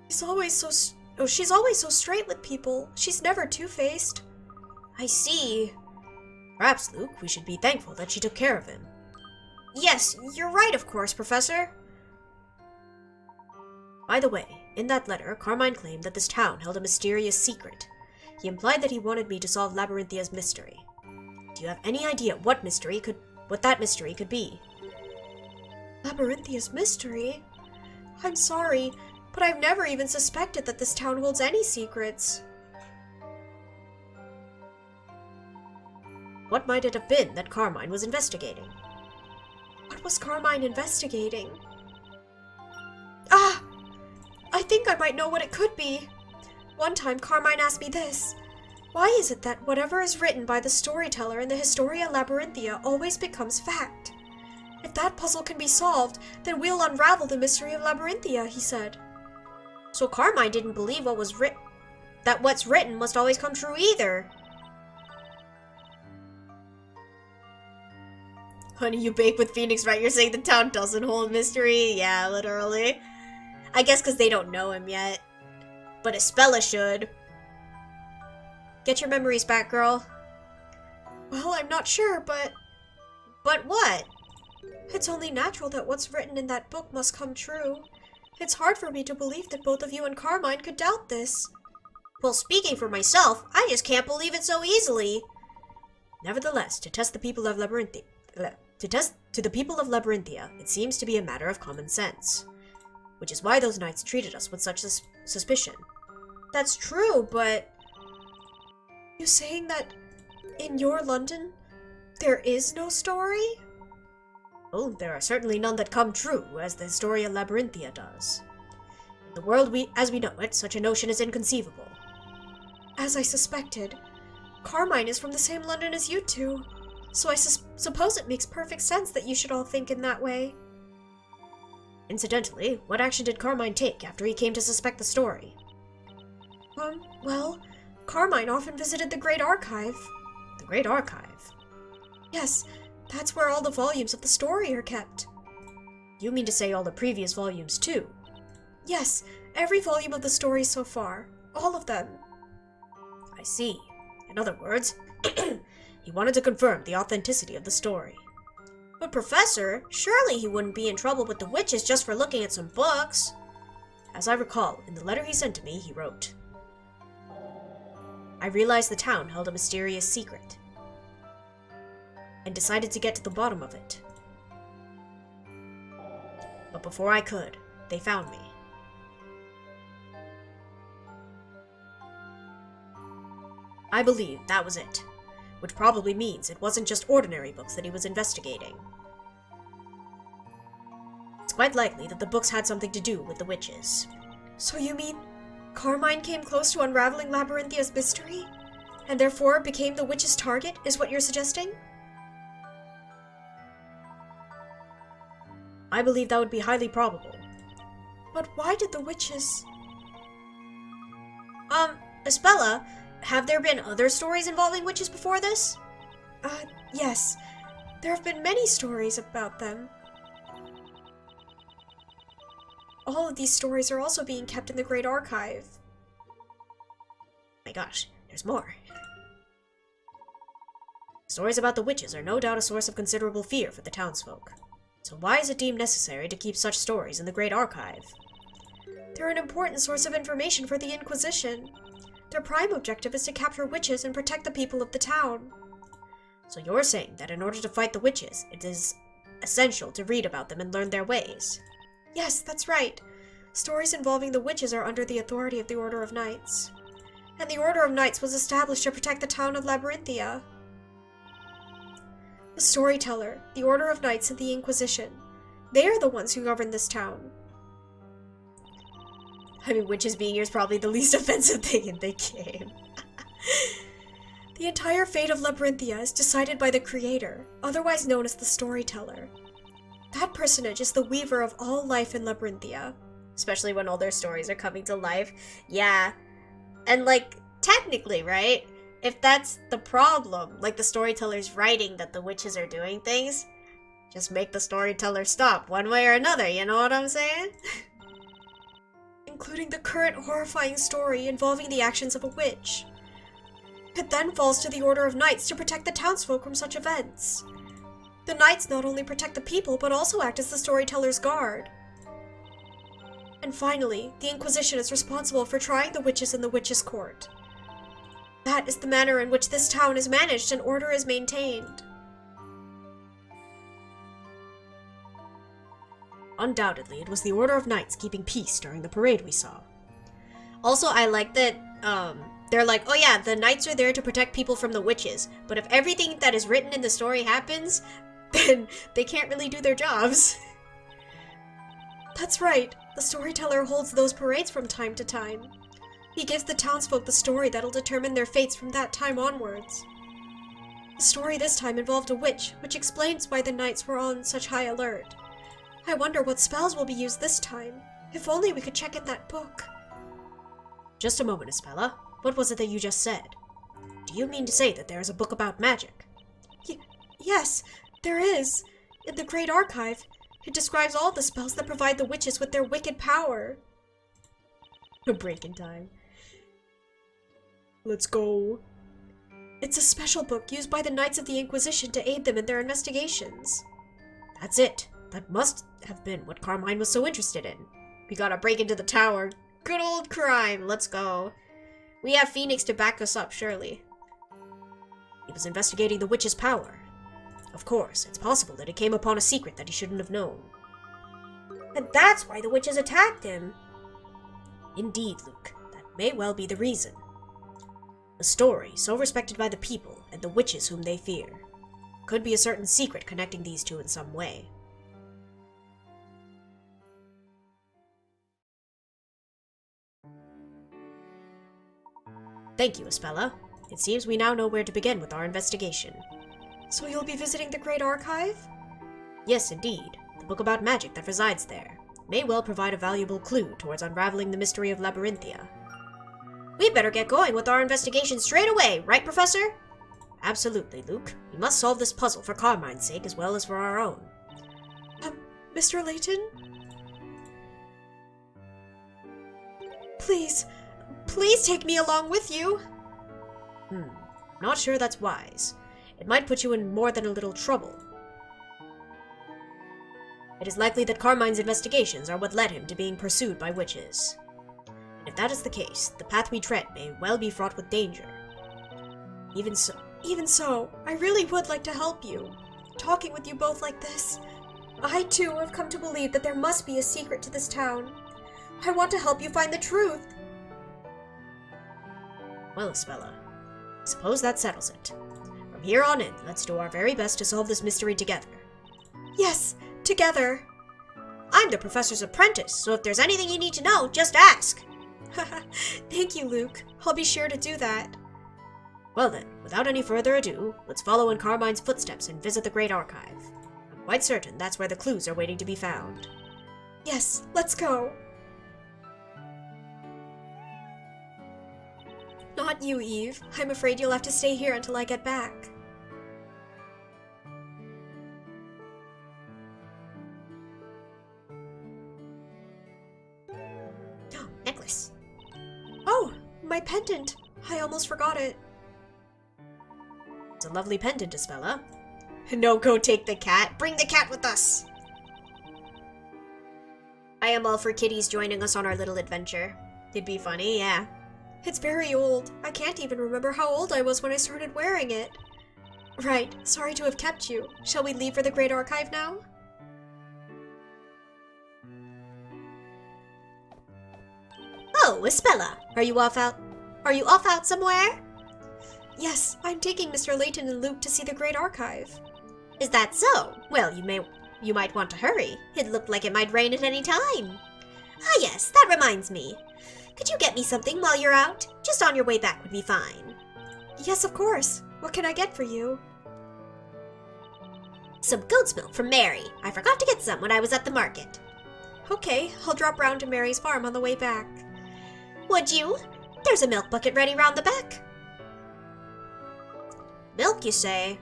Speaker 1: She's always so straight with people. She's never two-faced. I see. Perhaps, Luke, we should be thankful that she took care of him. Yes, you're right, of course, Professor. By the way, in that letter, Carmine claimed that this town held a mysterious secret. He implied that he wanted me to solve Labyrinthia's mystery. Do you have any idea what that mystery could be? Labyrinthia mystery? I'm sorry, but I've never even suspected that this town holds any secrets. What might it have been that Carmine was investigating? What was Carmine investigating? Ah! I think I might know what it could be. One time Carmine asked me this. Why is it that whatever is written by the storyteller in the Historia Labyrinthia always becomes fact? If that puzzle can be solved, then we'll unravel the mystery of Labyrinthia, he said. So Carmine didn't believe that what's written must always come true either. Honey, you bake with Phoenix Wright. You're saying the town doesn't hold mystery? Yeah, literally. I guess because they don't know him yet. But Espella should. Get your memories back, girl. Well, I'm not sure, but... But what? It's only natural that what's written in that book must come true. It's hard for me to believe that both of you and Carmine could doubt this. Well, speaking for myself, I just can't believe it so easily. Nevertheless, to test the people of Labyrinthia, it seems to be a matter of common sense. Which is why those knights treated us with such suspicion. That's true, but... You saying that in your London, there is no story? Oh, there are certainly none that come true, as the Historia Labyrinthia does. In the world as we know it, such a notion is inconceivable. As I suspected, Carmine is from the same London as you two, so I suppose it makes perfect sense that you should all think in that way. Incidentally, what action did Carmine take after he came to suspect the story? Well, Carmine often visited the Great Archive. The Great Archive? Yes, that's where all the volumes of the story are kept. You mean to say all the previous volumes, too? Yes, every volume of the story so far. All of them. I see. In other words, he wanted to confirm the authenticity of the story. But Professor, surely he wouldn't be in trouble with the witches just for looking at some books. As I recall, in the letter he sent to me, he wrote, I realized the town held a mysterious secret, and decided to get to the bottom of it. But before I could, they found me. I believe that was it, which probably means it wasn't just ordinary books that he was investigating. It's quite likely that the books had something to do with the witches. So you mean Carmine came close to unraveling Labyrinthia's mystery, and therefore became the witch's target, is what you're suggesting? I believe that would be highly probable. But why did the witches... Espella, have there been other stories involving witches before this? Yes. There have been many stories about them. All of these stories are also being kept in the Great Archive. My gosh, there's more. Stories about the witches are no doubt a source of considerable fear for the townsfolk. So why is it deemed necessary to keep such stories in the Great Archive? They're an important source of information for the Inquisition. Their prime objective is to capture witches and protect the people of the town. So you're saying that in order to fight the witches, it is essential to read about them and learn their ways? Yes, that's right. Stories involving the witches are under the authority of the Order of Knights. And the Order of Knights was established to protect the town of Labyrinthia. The Storyteller, the Order of Knights, and the Inquisition. They are the ones who govern this town. I mean, witches being here is probably the least offensive thing in the game. The entire fate of Labyrinthia is decided by the Creator, otherwise known as the Storyteller. That personage is the weaver of all life in Labyrinthia. Especially when all their stories are coming to life. Yeah. And like, technically, right? If that's the problem, like the storyteller's writing that the witches are doing things, just make the storyteller stop one way or another, you know what I'm saying? Including the current horrifying story involving the actions of a witch. It then falls to the Order of Knights to protect the townsfolk from such events. The Knights not only protect the people, but also act as the storyteller's guard. And finally, the Inquisition is responsible for trying the witches in the Witches' Court. That is the manner in which this town is managed and order is maintained. Undoubtedly, it was the Order of Knights keeping peace during the parade we saw. Also, I like that, they're like, oh yeah, the Knights are there to protect people from the witches, but if everything that is written in the story happens, then they can't really do their jobs. That's right, the storyteller holds those parades from time to time. He gives the townsfolk the story that'll determine their fates from that time onwards. The story this time involved a witch, which explains why the Knights were on such high alert. I wonder what spells will be used this time. If only we could check in that book. Just a moment, Espella. What was it that you just said? Do you mean to say that there is a book about magic? Yes, there is. In the Great Archive, it describes all the spells that provide the witches with their wicked power. A break in time. Let's go. It's a special book used by the Knights of the Inquisition to aid them in their investigations. That's it. That must have been what Carmine was so interested in. We gotta break into the tower. Good old crime. Let's go. We have Phoenix to back us up, surely. He was investigating the witch's power. Of course, it's possible that he came upon a secret that he shouldn't have known. And that's why the witches attacked him. Indeed, Luke. That may well be the reason. A story so respected by the people and the witches whom they fear. Could be a certain secret connecting these two in some way. Thank you, Espella. It seems we now know where to begin with our investigation. So you'll be visiting the Great Archive? Yes, indeed. The book about magic that resides there may well provide a valuable clue towards unraveling the mystery of Labyrinthia. We'd better get going with our investigation straight away, right, Professor? Absolutely, Luke. We must solve this puzzle for Carmine's sake as well as for our own. Mr. Layton? Please take me along with you. Not sure that's wise. It might put you in more than a little trouble. It is likely that Carmine's investigations are what led him to being pursued by witches. And if that is the case, the path we tread may well be fraught with danger. Even so, I really would like to help you. Talking with you both like this, I too have come to believe that there must be a secret to this town. I want to help you find the truth. Well, Espella, suppose that settles it. From here on in, let's do our very best to solve this mystery together. Yes, together. I I'm the professor's apprentice, so if there's anything you need to know, just ask. Thank you, Luke. I'll be sure to do that. Well then, without any further ado, let's follow in Carmine's footsteps and visit the Great Archive. I'm quite certain that's where the clues are waiting to be found. Yes, let's go. Not you, Eve. I'm afraid you'll have to stay here until I get back.
Speaker 2: Necklace.
Speaker 1: Oh, my pendant. I almost forgot it. It's a lovely pendant, Isabella. No, go take the cat. Bring the cat with us. I am all for kitties joining us on our little adventure. It'd be funny, yeah. It's very old. I can't even remember how old I was when I started wearing it. Right, sorry to have kept you. Shall we leave for the Great Archive now?
Speaker 2: Oh, Isabella, are you off out somewhere?
Speaker 1: Yes, I'm taking Mr. Layton and Luke to see the Great Archive.
Speaker 2: Is that so? Well, you might want to hurry. It looked like it might rain at any time. Ah yes, that reminds me. Could you get me something while you're out? Just on your way back would be fine.
Speaker 1: Yes, of course. What can I get for you?
Speaker 2: Some goat's milk from Mary. I forgot to get some when I was at the market.
Speaker 1: Okay, I'll drop round to Mary's farm on the way back.
Speaker 2: Would you? There's a milk bucket ready round the back.
Speaker 1: Milk, you say?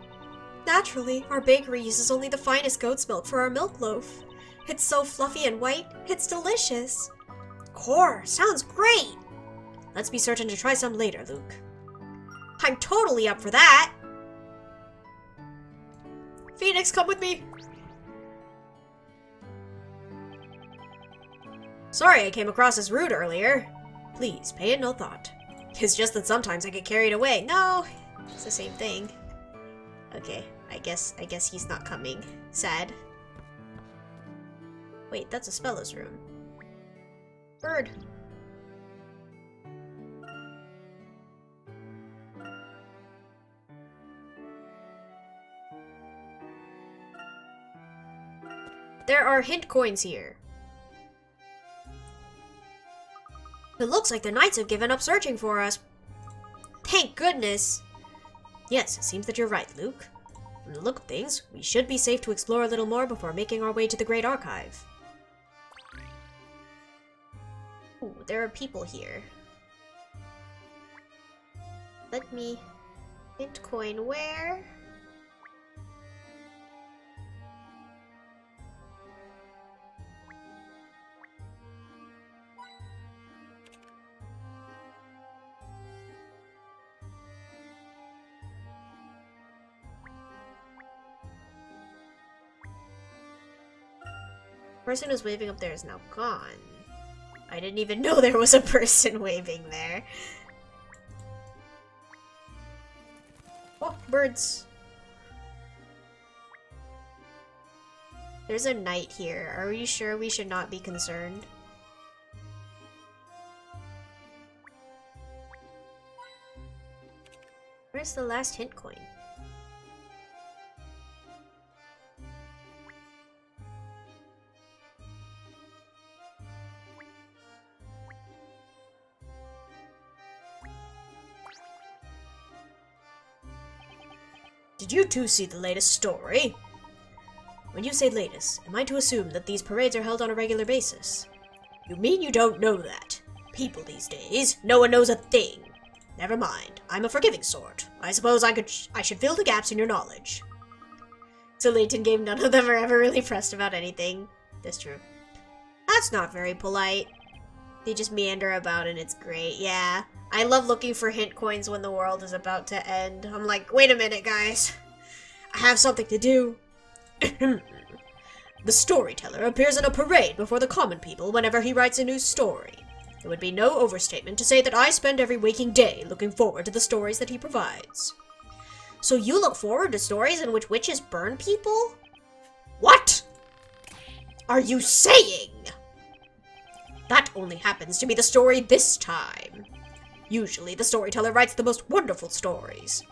Speaker 1: Naturally, our bakery uses only the finest goat's milk for our milk loaf. It's so fluffy and white, it's delicious. Core, sounds great! Let's be certain to try some later, Luke. I'm totally up for that! Phoenix, come with me! Sorry I came across as rude earlier. Please, pay it no thought. It's just that sometimes I get carried away. No, it's the same thing. Okay, I guess he's not coming. Sad. Wait, that's Ispella's room. Bird. There are hint coins here. It looks like the knights have given up searching for us. Thank goodness. Yes, it seems that you're right, Luke. From the look of things, we should be safe to explore a little more before making our way to the Great Archive. Ooh, there are people here. Let me... hint coin where? The person who's waving up there is now gone. I didn't even know there was a person waving there. Oh, birds. There's a knight here. Are you sure we should not be concerned? Where's the last hint coin? Did you two see the latest story? When you say latest, am I to assume that these parades are held on a regular basis? You mean you don't know that? People these days, no one knows a thing. Never mind, I'm a forgiving sort. I suppose I should fill the gaps in your knowledge. So Layton game, none of them are ever really pressed about anything. That's true. That's not very polite. They just meander about and it's great, yeah. I love looking for hint coins when the world is about to end. I'm like, wait a minute, guys. I have something to do. The storyteller appears in a parade before the common people whenever he writes a new story. It would be no overstatement to say that I spend every waking day looking forward to the stories that he provides. So you look forward to stories in which witches burn people? What are you saying? That only happens to be the story this time. Usually, the storyteller writes the most wonderful stories.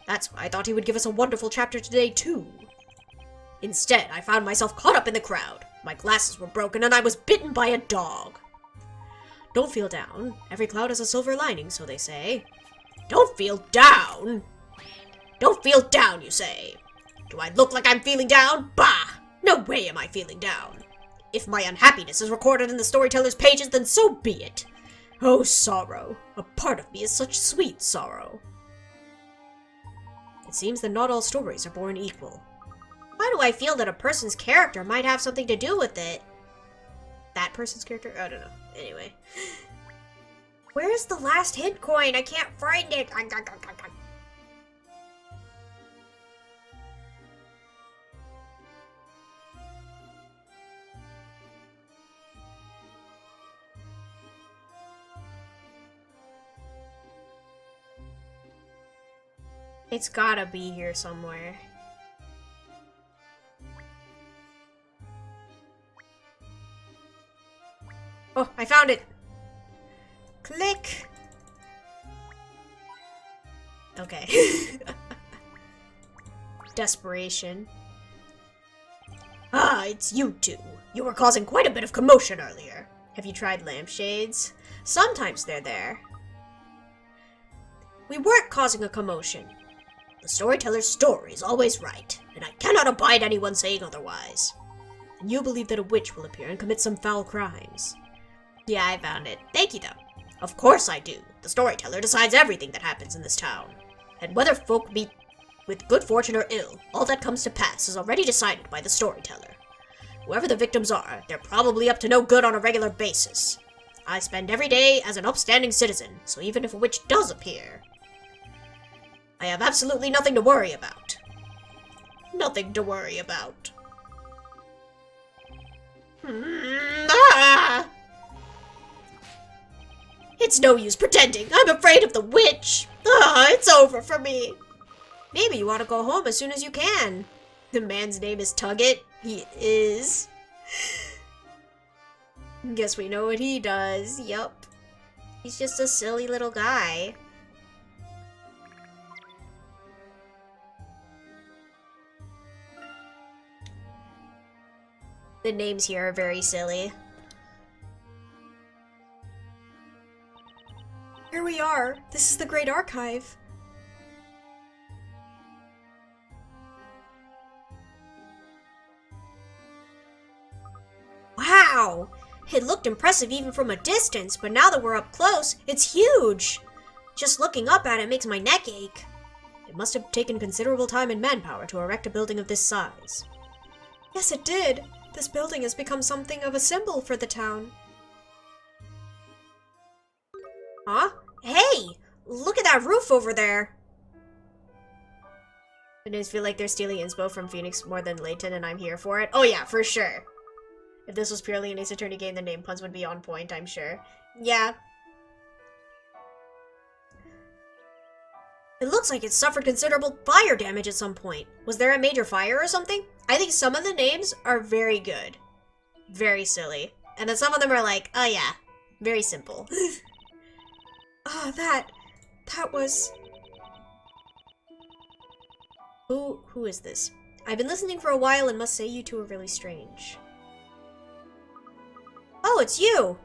Speaker 1: That's why I thought he would give us a wonderful chapter today, too. Instead, I found myself caught up in the crowd, My glasses were broken and I was bitten by a dog. Don't feel down. Every cloud has a silver lining, so they say. Don't feel down? Don't feel down, you say? Do I look like I'm feeling down? Bah! No way am I feeling down. If my unhappiness is recorded in the storyteller's pages, then so be it. Oh, sorrow. A part of me is such sweet sorrow. It seems that not all stories are born equal.
Speaker 2: Why do I feel that a person's character might have something to do with it?
Speaker 1: That person's character? I don't know. Anyway.
Speaker 2: Where's the last hint coin? I can't find it.
Speaker 1: It's gotta be here somewhere. Oh, I found it! Click! Okay. Desperation. Ah, it's you two. You were causing quite a bit of commotion earlier. Have you tried lampshades? Sometimes they're there. We weren't causing a commotion. The storyteller's story is always right, and I cannot abide anyone saying otherwise. And you believe that a witch will appear and commit some foul crimes. Yeah, I found it. Thank you, though. Of course I do. The storyteller decides everything that happens in this town. And whether folk meet with good fortune or ill, all that comes to pass is already decided by the storyteller. Whoever the victims are, they're probably up to no good on a regular basis. I spend every day as an upstanding citizen, so even if a witch does appear, I have absolutely nothing to worry about. Nothing to worry about. Ah! It's no use pretending. I'm afraid of the witch. Ah, it's over for me. Maybe you ought to go home as soon as you can. The man's name is Tugget. He is. Guess we know what he does. Yup. He's just a silly little guy. The names here are very silly. Here we are. This is the Great Archive. Wow! It looked impressive even from a distance, but now that we're up close, it's huge! Just looking up at it makes my neck ache. It must have taken considerable time and manpower to erect a building of this size. Yes, it did. This building has become something of a symbol for the town. Huh? Hey! Look at that roof over there! I just feel like they're stealing inspo from Phoenix more than Layton, and I'm here for it. Oh yeah, for sure. If this was purely an Ace Attorney game, the name puns would be on point, I'm sure. Yeah. It looks like it suffered considerable fire damage at some point. Was there a major fire or something? I think some of the names are very good. Very silly. And then some of them are like, oh yeah, very simple. Ah, that was... Who is this? I've been listening for a while and must say you two are really strange. Oh, it's you!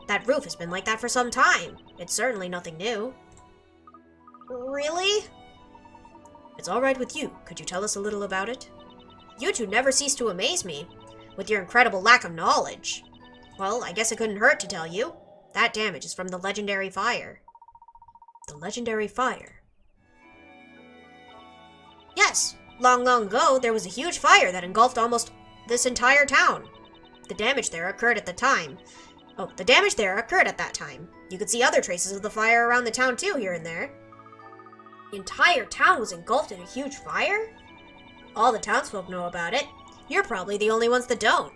Speaker 1: That roof has been like that for some time. It's certainly nothing new. Really? It's alright with you. Could you tell us a little about it? You two never cease to amaze me, with your incredible lack of knowledge. Well, I guess it couldn't hurt to tell you. That damage is from the legendary fire. The legendary fire? Yes, long ago, there was a huge fire that engulfed almost this entire town. The damage there occurred at the time. Oh, the damage there occurred at that time. You could see other traces of the fire around the town too, here and there. The entire town was engulfed in a huge fire? All the townsfolk know about it. You're probably the only ones that don't.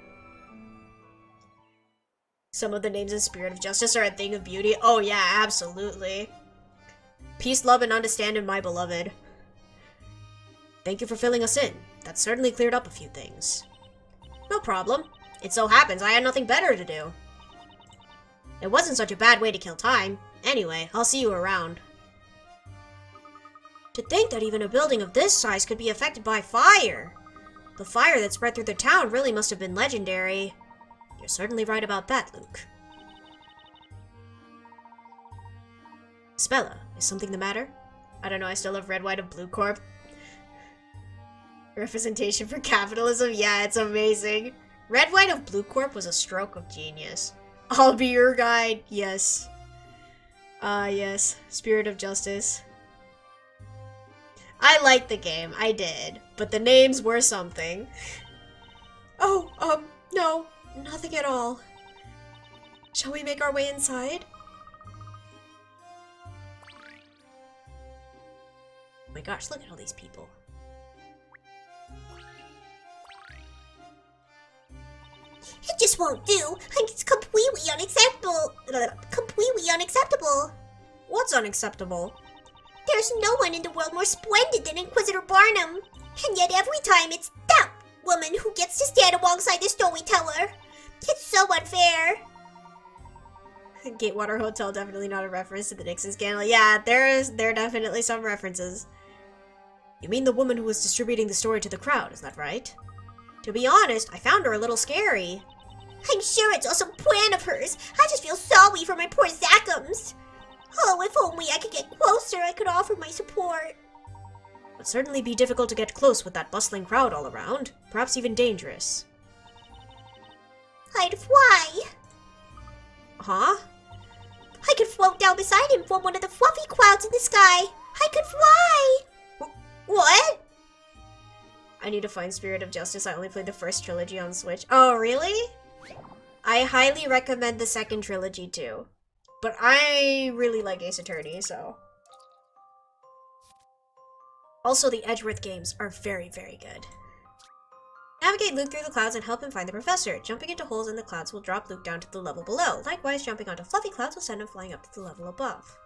Speaker 1: Some of the names in Spirit of Justice are a thing of beauty. Oh yeah, absolutely. Peace, love, and understanding, my beloved. Thank you for filling us in. That certainly cleared up a few things. No problem. It so happens I had nothing better to do. It wasn't such a bad way to kill time. Anyway, I'll see you around. To think that even a building of this size could be affected by fire. The fire that spread through the town really must have been legendary. You're certainly right about that, Luke. Spella, is something the matter? I don't know, I still love Red, White, and Blue Corp. Representation for capitalism? Yeah, it's amazing. Red, White, and Blue Corp was a stroke of genius. I'll be your guide, yes. Yes. Spirit of Justice. I liked the game, I did. But the names were something. Oh, no. Nothing at all. Shall we make our way inside? Oh my gosh, look at all these people.
Speaker 2: It just won't do. It's completely unacceptable. Completely unacceptable.
Speaker 1: What's unacceptable?
Speaker 2: There's no one in the world more splendid than Inquisitor Barnum. And yet every time it's that woman who gets to stand alongside the storyteller. It's so unfair.
Speaker 1: Gatewater Hotel, definitely not a reference to the Nixon scandal. Yeah, there are definitely some references. You mean the woman who was distributing the story to the crowd, is that right? To be honest, I found her a little scary.
Speaker 2: I'm sure it's all some plan of hers. I just feel sorry for my poor Zackums. Oh, if only I could get closer, I could offer my support.
Speaker 1: It would certainly be difficult to get close with that bustling crowd all around. Perhaps even dangerous.
Speaker 2: I'd fly.
Speaker 1: Huh?
Speaker 2: I could float down beside him from one of the fluffy clouds in the sky. I could fly.
Speaker 1: What? I need to find Spirit of Justice. I only played the first trilogy on Switch. Oh, really? I highly recommend the second trilogy too. But I really like Ace Attorney, so. Also, the Edgeworth games are very, very good. Navigate Luke through the clouds and help him find the professor. Jumping into holes in the clouds will drop Luke down to the level below. Likewise, jumping onto fluffy clouds will send him flying up to the level above.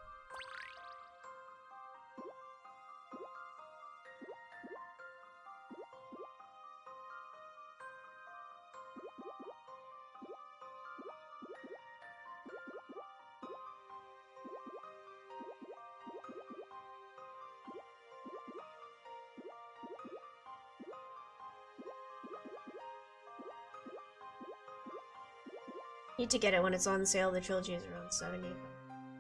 Speaker 1: Need to get it when it's on sale. The trilogy is around 70.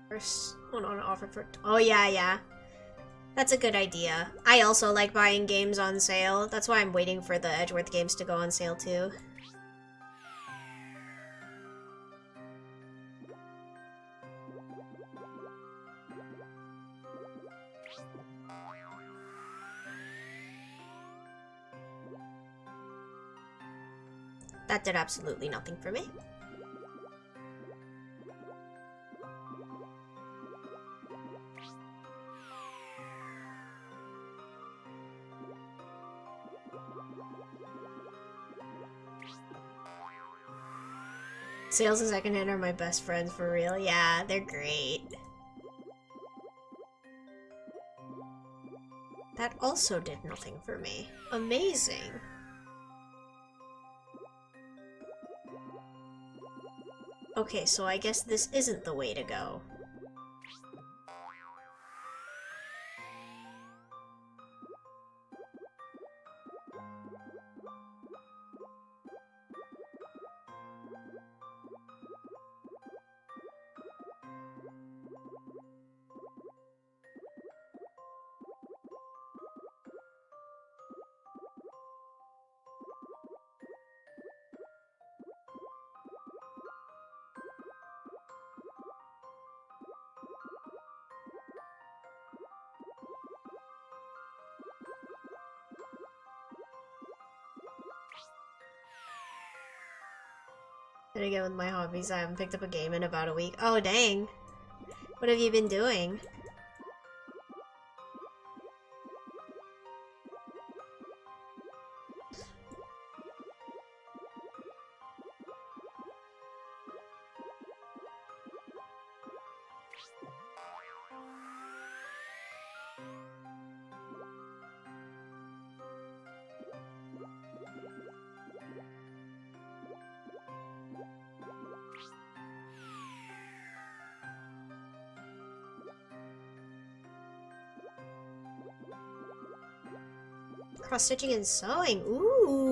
Speaker 1: First one on offer for. Oh, yeah. That's a good idea. I also like buying games on sale. That's why I'm waiting for the Edgeworth games to go on sale too. That did absolutely nothing for me. Sales and secondhand are my best friends for real. Yeah, they're great. That also did nothing for me. Amazing. Okay, so I guess this isn't the way to go. And again with my hobbies, I haven't picked up a game in about a week. Oh dang. What have you been doing? Cross-stitching and sewing. Ooh.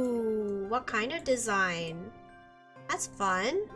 Speaker 1: Ooh, what kind of design? That's fun.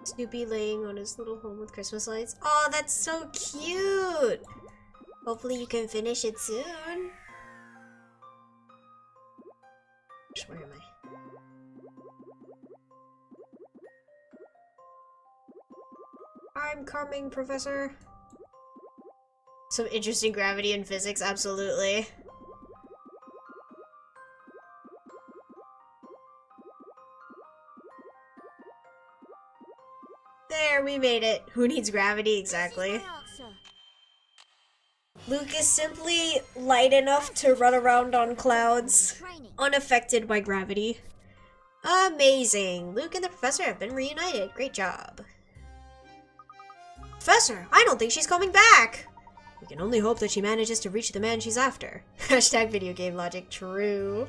Speaker 1: Snoopy laying on his little home with Christmas lights. Oh, that's so cute! Hopefully you can finish it soon. Where am I? I'm coming, Professor. Some interesting gravity and physics, absolutely. There, we made it. Who needs gravity exactly? Luke is simply light enough to run around on clouds, unaffected by gravity. Amazing. Luke and the professor have been reunited. Great job. Professor, I don't think she's coming back. We can only hope that she manages to reach the man she's after. Hashtag video game logic, true.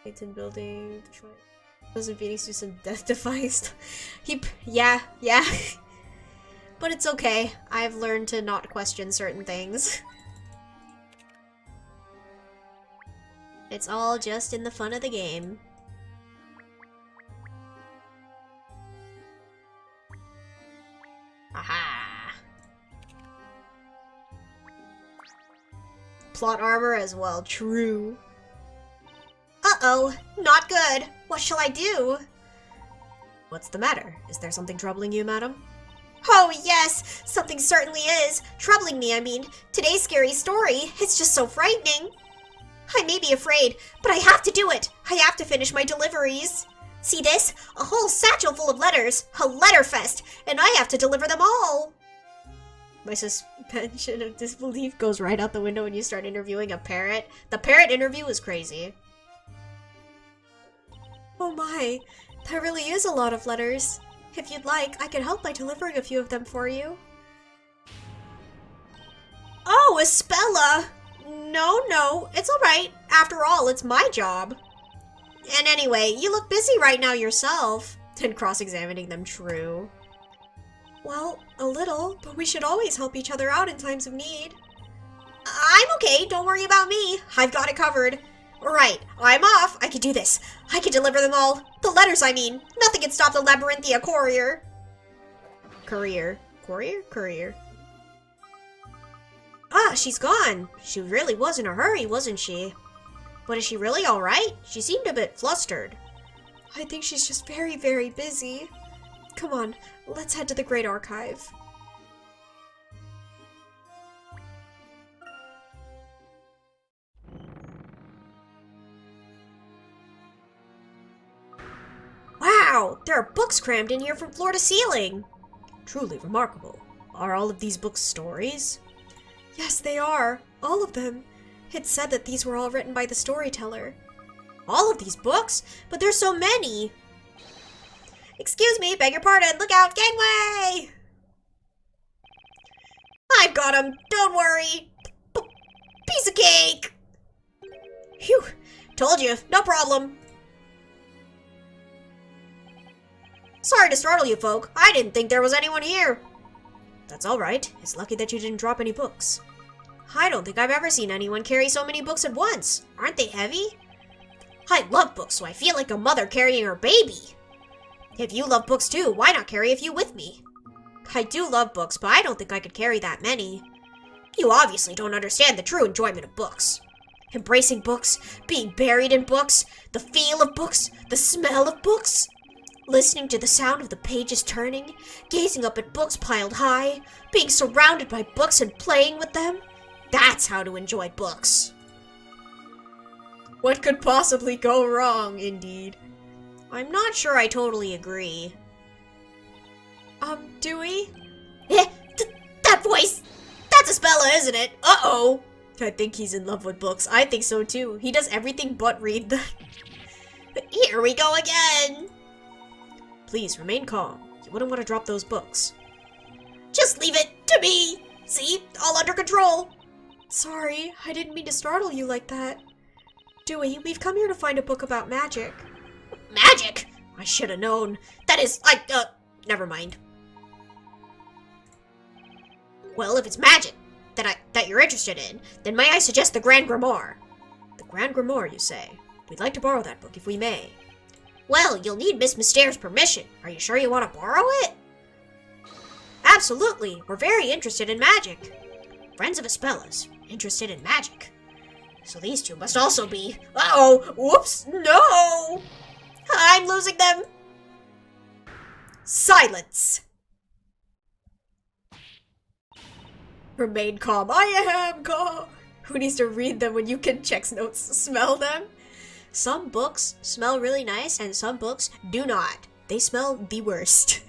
Speaker 1: Layton building, Detroit. Doesn't Phoenix do some death-defying stuff? Yeah. But it's okay. I've learned to not question certain things. It's all just in the fun of the game. Aha! Plot armor as well, true. Uh-oh, not good. What shall I do? What's the matter? Is there something troubling you, madam? Oh, yes! Something certainly is. Troubling me, I mean. Today's scary story. It's just so frightening. I may be afraid, but I have to do it. I have to finish my deliveries. See this? A whole satchel full of letters. A letter fest. And I have to deliver them all. My suspension of disbelief goes right out the window when you start interviewing a parrot. The parrot interview is crazy. Oh my, that really is a lot of letters. If you'd like, I could help by delivering a few of them for you. Oh, Espella! No, it's alright. After all, it's my job. And anyway, you look busy right now yourself. And cross-examining them, true. Well, a little, but we should always help each other out in times of need. I'm okay, don't worry about me. I've got it covered. Right, I'm off. I can do this. I can deliver them all. The letters, I mean. Nothing can stop the Labyrinthia courier. Courier? Ah, she's gone. She really was in a hurry, wasn't she? But is she really alright? She seemed a bit flustered. I think she's just very, very busy. Come on, let's head to the Great Archive. Wow, there are books crammed in here from floor to ceiling. Truly remarkable. Are all of these books stories? Yes, they are. All of them. It said that these were all written by the storyteller. All of these books? But there's so many. Excuse me, beg your pardon. Look out, gangway! I've got him. Don't worry. Piece of cake. Phew. Told you. No problem. Sorry to startle you folk. I didn't think there was anyone here. That's alright. It's lucky that you didn't drop any books. I don't think I've ever seen anyone carry so many books at once. Aren't they heavy? I love books, so I feel like a mother carrying her baby. If you love books too, why not carry a few with me? I do love books, but I don't think I could carry that many. You obviously don't understand the true enjoyment of books. Embracing books, being buried in books, the feel of books, the smell of books. Listening to the sound of the pages turning, gazing up at books piled high, being surrounded by books and playing with them. That's how to enjoy books. What could possibly go wrong, indeed? I'm not sure I totally agree. Dewey?
Speaker 2: That voice! That's Espella, isn't it? Uh-oh!
Speaker 1: I think he's in love with books. I think so too. He does everything but read them.
Speaker 2: Here we go again!
Speaker 1: Please, remain calm. You wouldn't want to drop those books.
Speaker 2: Just leave it to me! See? All under control!
Speaker 1: Sorry, I didn't mean to startle you like that. Dewey, we've come here to find a book about magic.
Speaker 2: Magic?
Speaker 1: I should have known.
Speaker 2: That is, never mind. Well, if it's magic that you're interested in, then may I suggest the Grand Grimoire?
Speaker 1: The Grand Grimoire, you say? We'd like to borrow that book if we may.
Speaker 2: Well, you'll need Miss Mystere's permission. Are you sure you want to borrow it?
Speaker 1: Absolutely. We're very interested in magic.
Speaker 2: Friends of Espella's, interested in magic. So these two must also be... Uh-oh! Whoops! No! I'm losing them!
Speaker 1: Silence! Remain calm. I am calm. Who needs to read them when you can check notes, smell them? Some books smell really nice and some books do not. They smell the worst.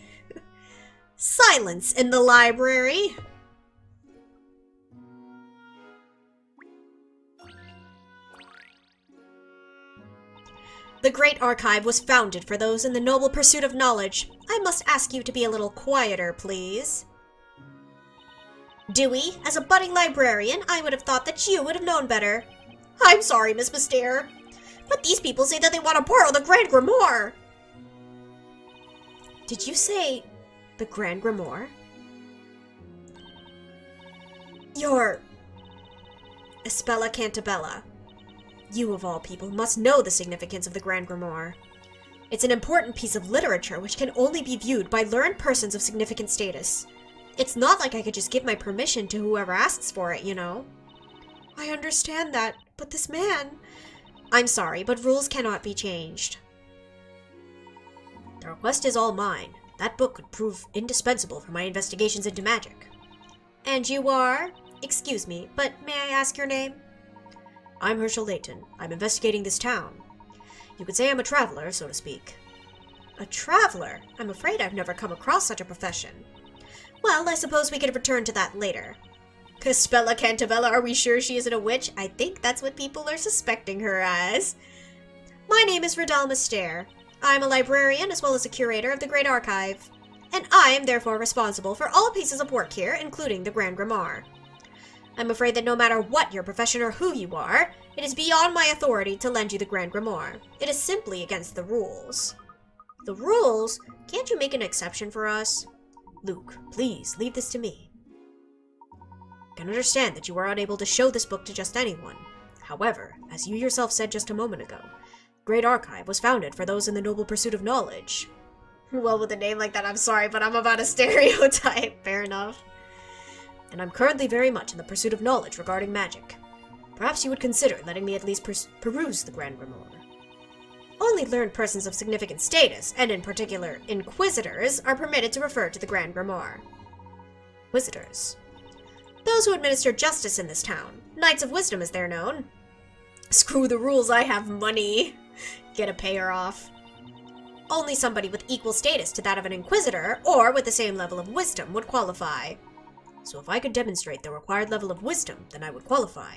Speaker 1: Silence in the library. The Great Archive was founded for those in the noble pursuit of knowledge. I must ask you to be a little quieter, please. Dewey, as a budding librarian, I would have thought that you would have known better.
Speaker 2: I'm sorry, Miss Mystere, but these people say that they want to borrow the Grand Grimoire.
Speaker 1: Did you say the Grand Grimoire? You're Espella Cantabella. You, of all people, must know the significance of the Grand Grimoire. It's an important piece of literature which can only be viewed by learned persons of significant status. It's not like I could just give my permission to whoever asks for it, you know. I understand that, but this man... I'm sorry, but rules cannot be changed. The request is all mine. That book could prove indispensable for my investigations into magic. And you are? Excuse me, but may I ask your name? I'm Herschel Layton. I'm investigating this town. You could say I'm a traveler, so to speak. A traveler? I'm afraid I've never come across such a profession. Well, I suppose we could return to that later. Espella Cantabella, are we sure she isn't a witch? I think that's what people are suspecting her as. My name is Riddell Mystere. I'm a librarian as well as a curator of the Great Archive, and I am therefore responsible for all pieces of work here, including the Grand Grimoire. I'm afraid that no matter what your profession or who you are, it is beyond my authority to lend you the Grand Grimoire. It is simply against the rules. The rules? Can't you make an exception for us? Luke, please, leave this to me. I can understand that you are unable to show this book to just anyone. However, as you yourself said just a moment ago, Great Archive was founded for those in the noble pursuit of knowledge. Well, with a name like that, I'm sorry, but I'm about a stereotype. Fair enough. And I'm currently very much in the pursuit of knowledge regarding magic. Perhaps you would consider letting me at least peruse the Grand Grimoire. Only learned persons of significant status, and in particular, inquisitors, are permitted to refer to the Grand Grimoire. Inquisitors. Those who administer justice in this town. Knights of Wisdom, as they're known. Screw the rules, I have money. Get a payer off. Only somebody with equal status to that of an inquisitor, or with the same level of wisdom, would qualify. So if I could demonstrate the required level of wisdom, then I would qualify.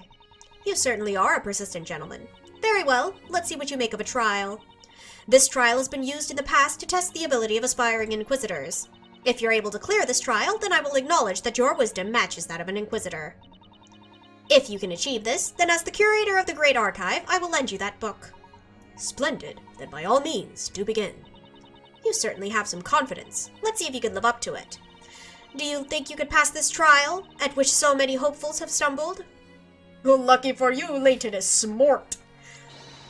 Speaker 1: You certainly are a persistent gentleman. Very well, let's see what you make of a trial. This trial has been used in the past to test the ability of aspiring inquisitors. If you're able to clear this trial, then I will acknowledge that your wisdom matches that of an inquisitor. If you can achieve this, then as the curator of the Great Archive, I will lend you that book. Splendid. Then by all means, do begin. You certainly have some confidence. Let's see if you can live up to it. Do you think you could pass this trial, at which so many hopefuls have stumbled? Lucky for you, Layton is smart.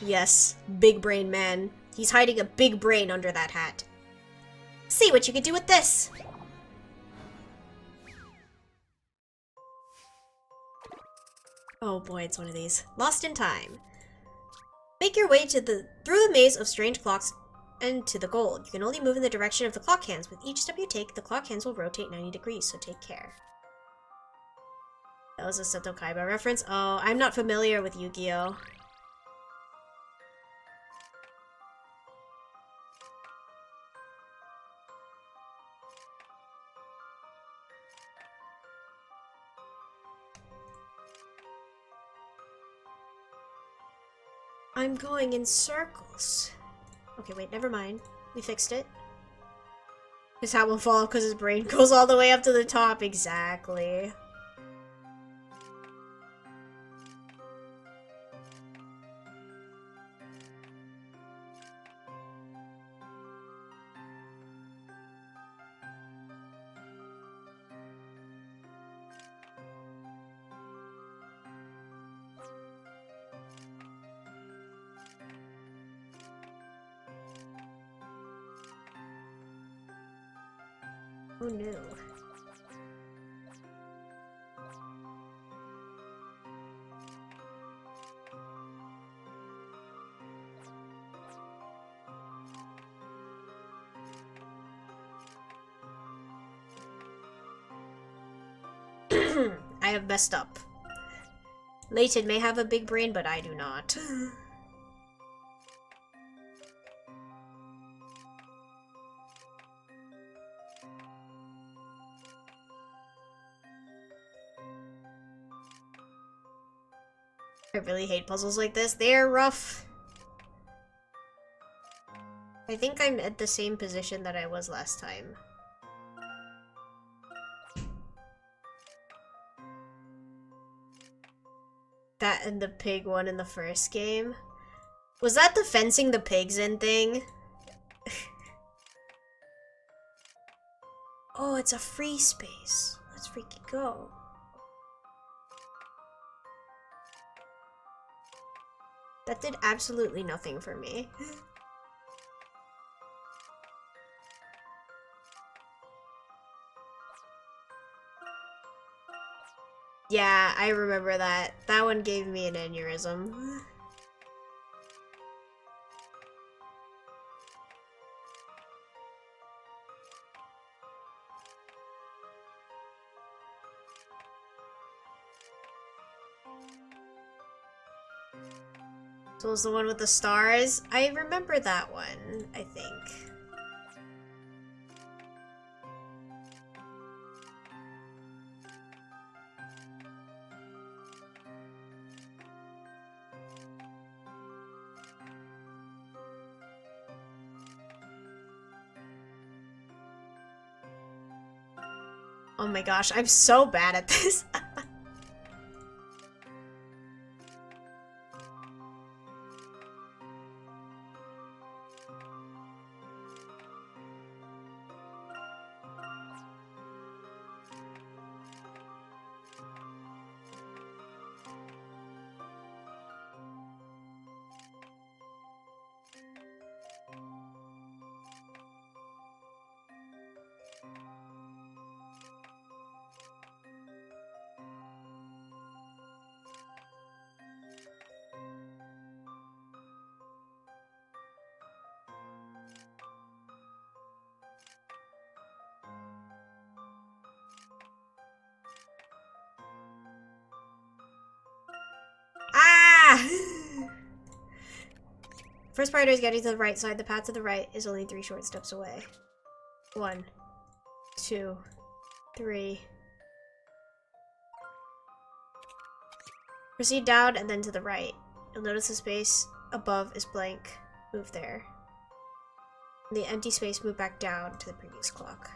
Speaker 1: Yes, big brain man. He's hiding a big brain under that hat. See what you can do with this. Oh boy, it's one of these. Lost in time. Make your way through the maze of strange clocks and to the gold. You can only move in the direction of the clock hands. With each step you take, the clock hands will rotate 90 degrees, so take care. That was a Seto Kaiba reference. Oh, I'm not familiar with Yu-Gi-Oh! I'm going in circles. Okay, wait, never mind. We fixed it. His hat will fall because his brain goes all the way up to the top. Exactly. Oh no. I have messed up. Layton may have a big brain, but I do not. I really hate puzzles like this. They're rough. I think I'm at the same position that I was last time. That and the pig one in the first game. Was that the fencing the pigs in thing? Oh, it's a free space. Let's freaking go. That did absolutely nothing for me. Yeah, I remember that. That one gave me an aneurysm. So it was the one with the stars? I remember that one, I think. Oh my gosh, I'm so bad at this. First part is getting to the right side. The path to the right is only 3 short steps away. 1, 2, 3. Proceed down and then to the right. You'll notice the space above is blank. Move there. In the empty space, move back down to the previous clock.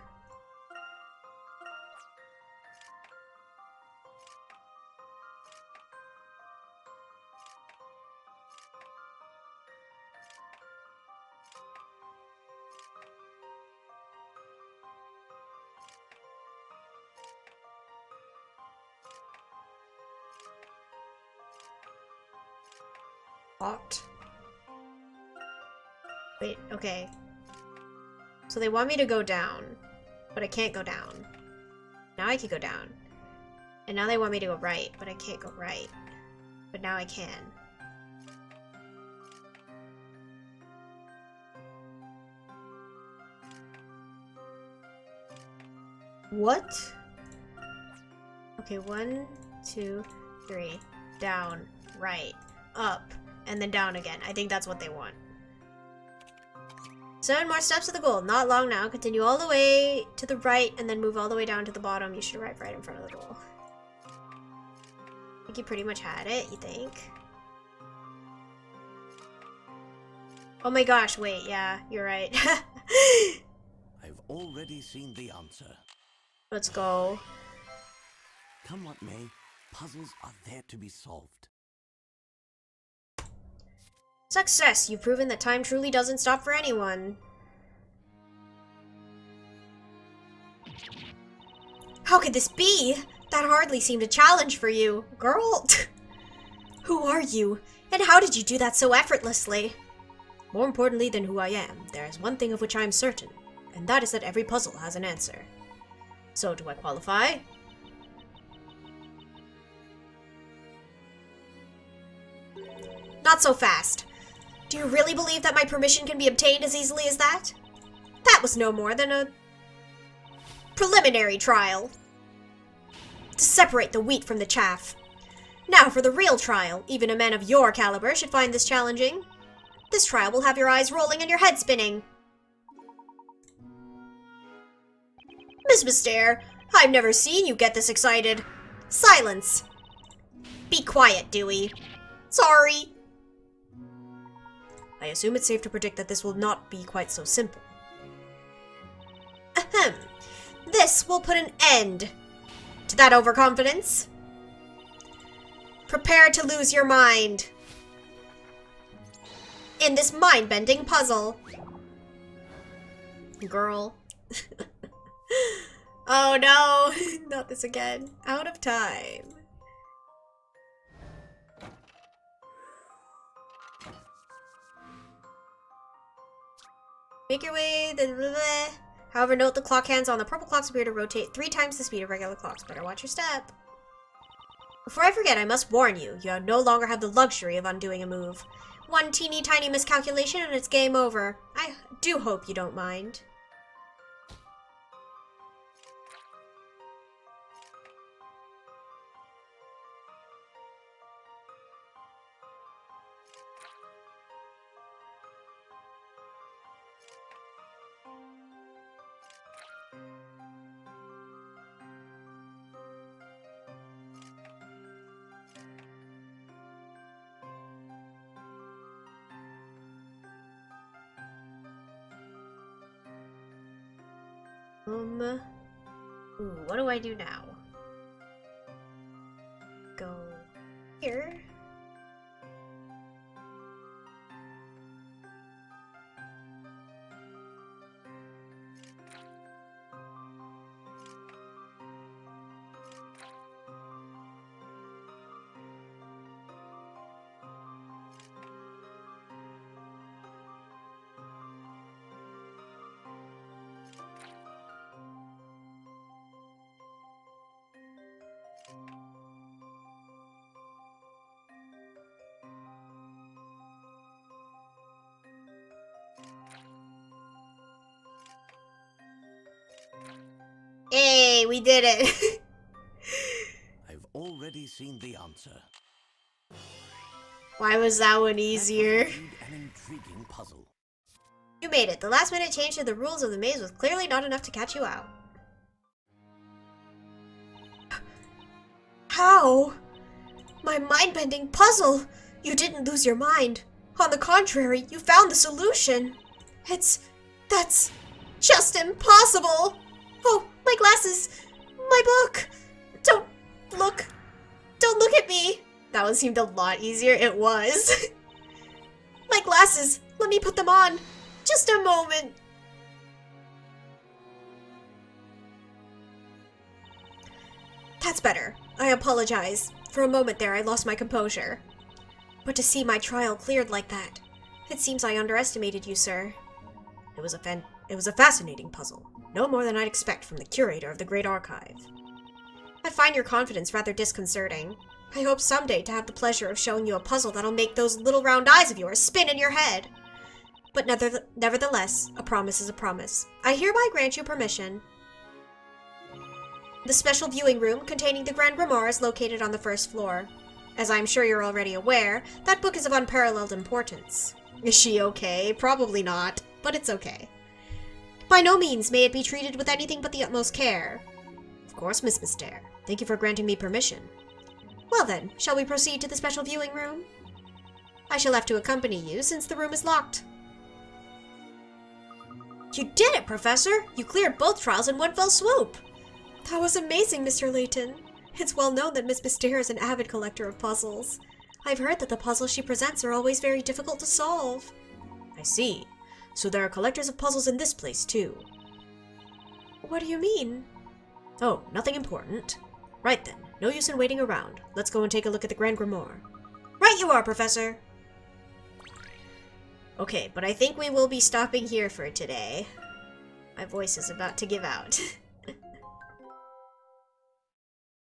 Speaker 1: Locked. Wait, okay. So they want me to go down, but I can't go down. Now I can go down. And now they want me to go right, but I can't go right. But now I can. What? Okay, 1, 2, 3. Down, right, up, and then down again. I think that's what they want. 7 more steps to the goal. Not long now. Continue all the way to the right and then move all the way down to the bottom. You should arrive right in front of the goal. I think you pretty much had it, you think? Oh my gosh, wait, yeah, you're right.
Speaker 3: I've already seen the answer.
Speaker 1: Let's go.
Speaker 3: Come what may, puzzles are there to be solved.
Speaker 1: Success! You've proven that time truly doesn't stop for anyone. How could this be? That hardly seemed a challenge for you. Girl, who are you? And how did you do that so effortlessly? More importantly than who I am, there is one thing of which I am certain, and that is that every puzzle has an answer. So, do I qualify? Not so fast. Do you really believe that my permission can be obtained as easily as that? That was no more than a preliminary trial. To separate the wheat from the chaff. Now for the real trial. Even a man of your caliber should find this challenging. This trial will have your eyes rolling and your head spinning. Miss Mystere, I've never seen you get this excited. Silence. Be quiet, Dewey. Sorry. I assume it's safe to predict that this will not be quite so simple. Ahem. This will put an end to that overconfidence. Prepare to lose your mind in this mind-bending puzzle. Girl. Oh no, not this again. Out of time. Make your way. However, note the clock hands on the purple clocks appear to rotate 3 times the speed of regular clocks. Better watch your step. Before I forget, I must warn you, you no longer have the luxury of undoing a move. One teeny tiny miscalculation and it's game over. I do hope you don't mind. Ooh, what do I do now? Go here. Hey, we did it!
Speaker 3: I've already seen the answer.
Speaker 1: Why was that one easier?
Speaker 3: That was indeed an intriguing puzzle.
Speaker 1: You made it. The last minute change to the rules of the maze was clearly not enough to catch you out. How? My mind-bending puzzle! You didn't lose your mind. On the contrary, you found the solution. That's just impossible! Oh, my glasses! My book! Don't look at me! That one seemed a lot easier. It was. My glasses! Let me put them on! Just a moment! That's better. I apologize. For a moment there, I lost my composure. But to see my trial cleared like that, it seems I underestimated you, sir. It was a fascinating puzzle. No more than I'd expect from the curator of the Great Archive. I find your confidence rather disconcerting. I hope someday to have the pleasure of showing you a puzzle that'll make those little round eyes of yours spin in your head. But nevertheless, a promise is a promise. I hereby grant you permission. The special viewing room containing the Grand Grimoire is located on the first floor. As I'm sure you're already aware, that book is of unparalleled importance. Is she okay? Probably not, but it's okay. By no means may it be treated with anything but the utmost care. Of course, Miss Mystere. Thank you for granting me permission. Well then, shall we proceed to the special viewing room? I shall have to accompany you since the room is locked. You did it, Professor! You cleared both trials in one fell swoop! That was amazing, Mr. Layton. It's well known that Miss Mystere is an avid collector of puzzles. I've heard that the puzzles she presents are always very difficult to solve. I see. So there are collectors of puzzles in this place, too. What do you mean? Oh, nothing important. Right then, no use in waiting around. Let's go and take a look at the Grand Grimoire. Right you are, Professor! Okay, but I think we will be stopping here for today. My voice is about to give out.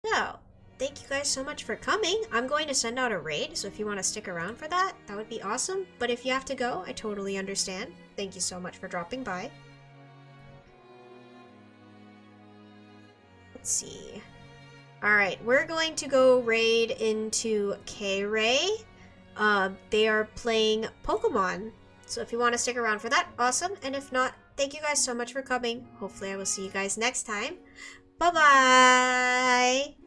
Speaker 1: So, thank you guys so much for coming. I'm going to send out a raid, so if you want to stick around for that, that would be awesome. But if you have to go, I totally understand. Thank you so much for dropping by. Let's see. Alright, we're going to go raid into K-Ray. They are playing Pokemon. So if you want to stick around for that, awesome. And if not, thank you guys so much for coming. Hopefully I will see you guys next time. Bye-bye!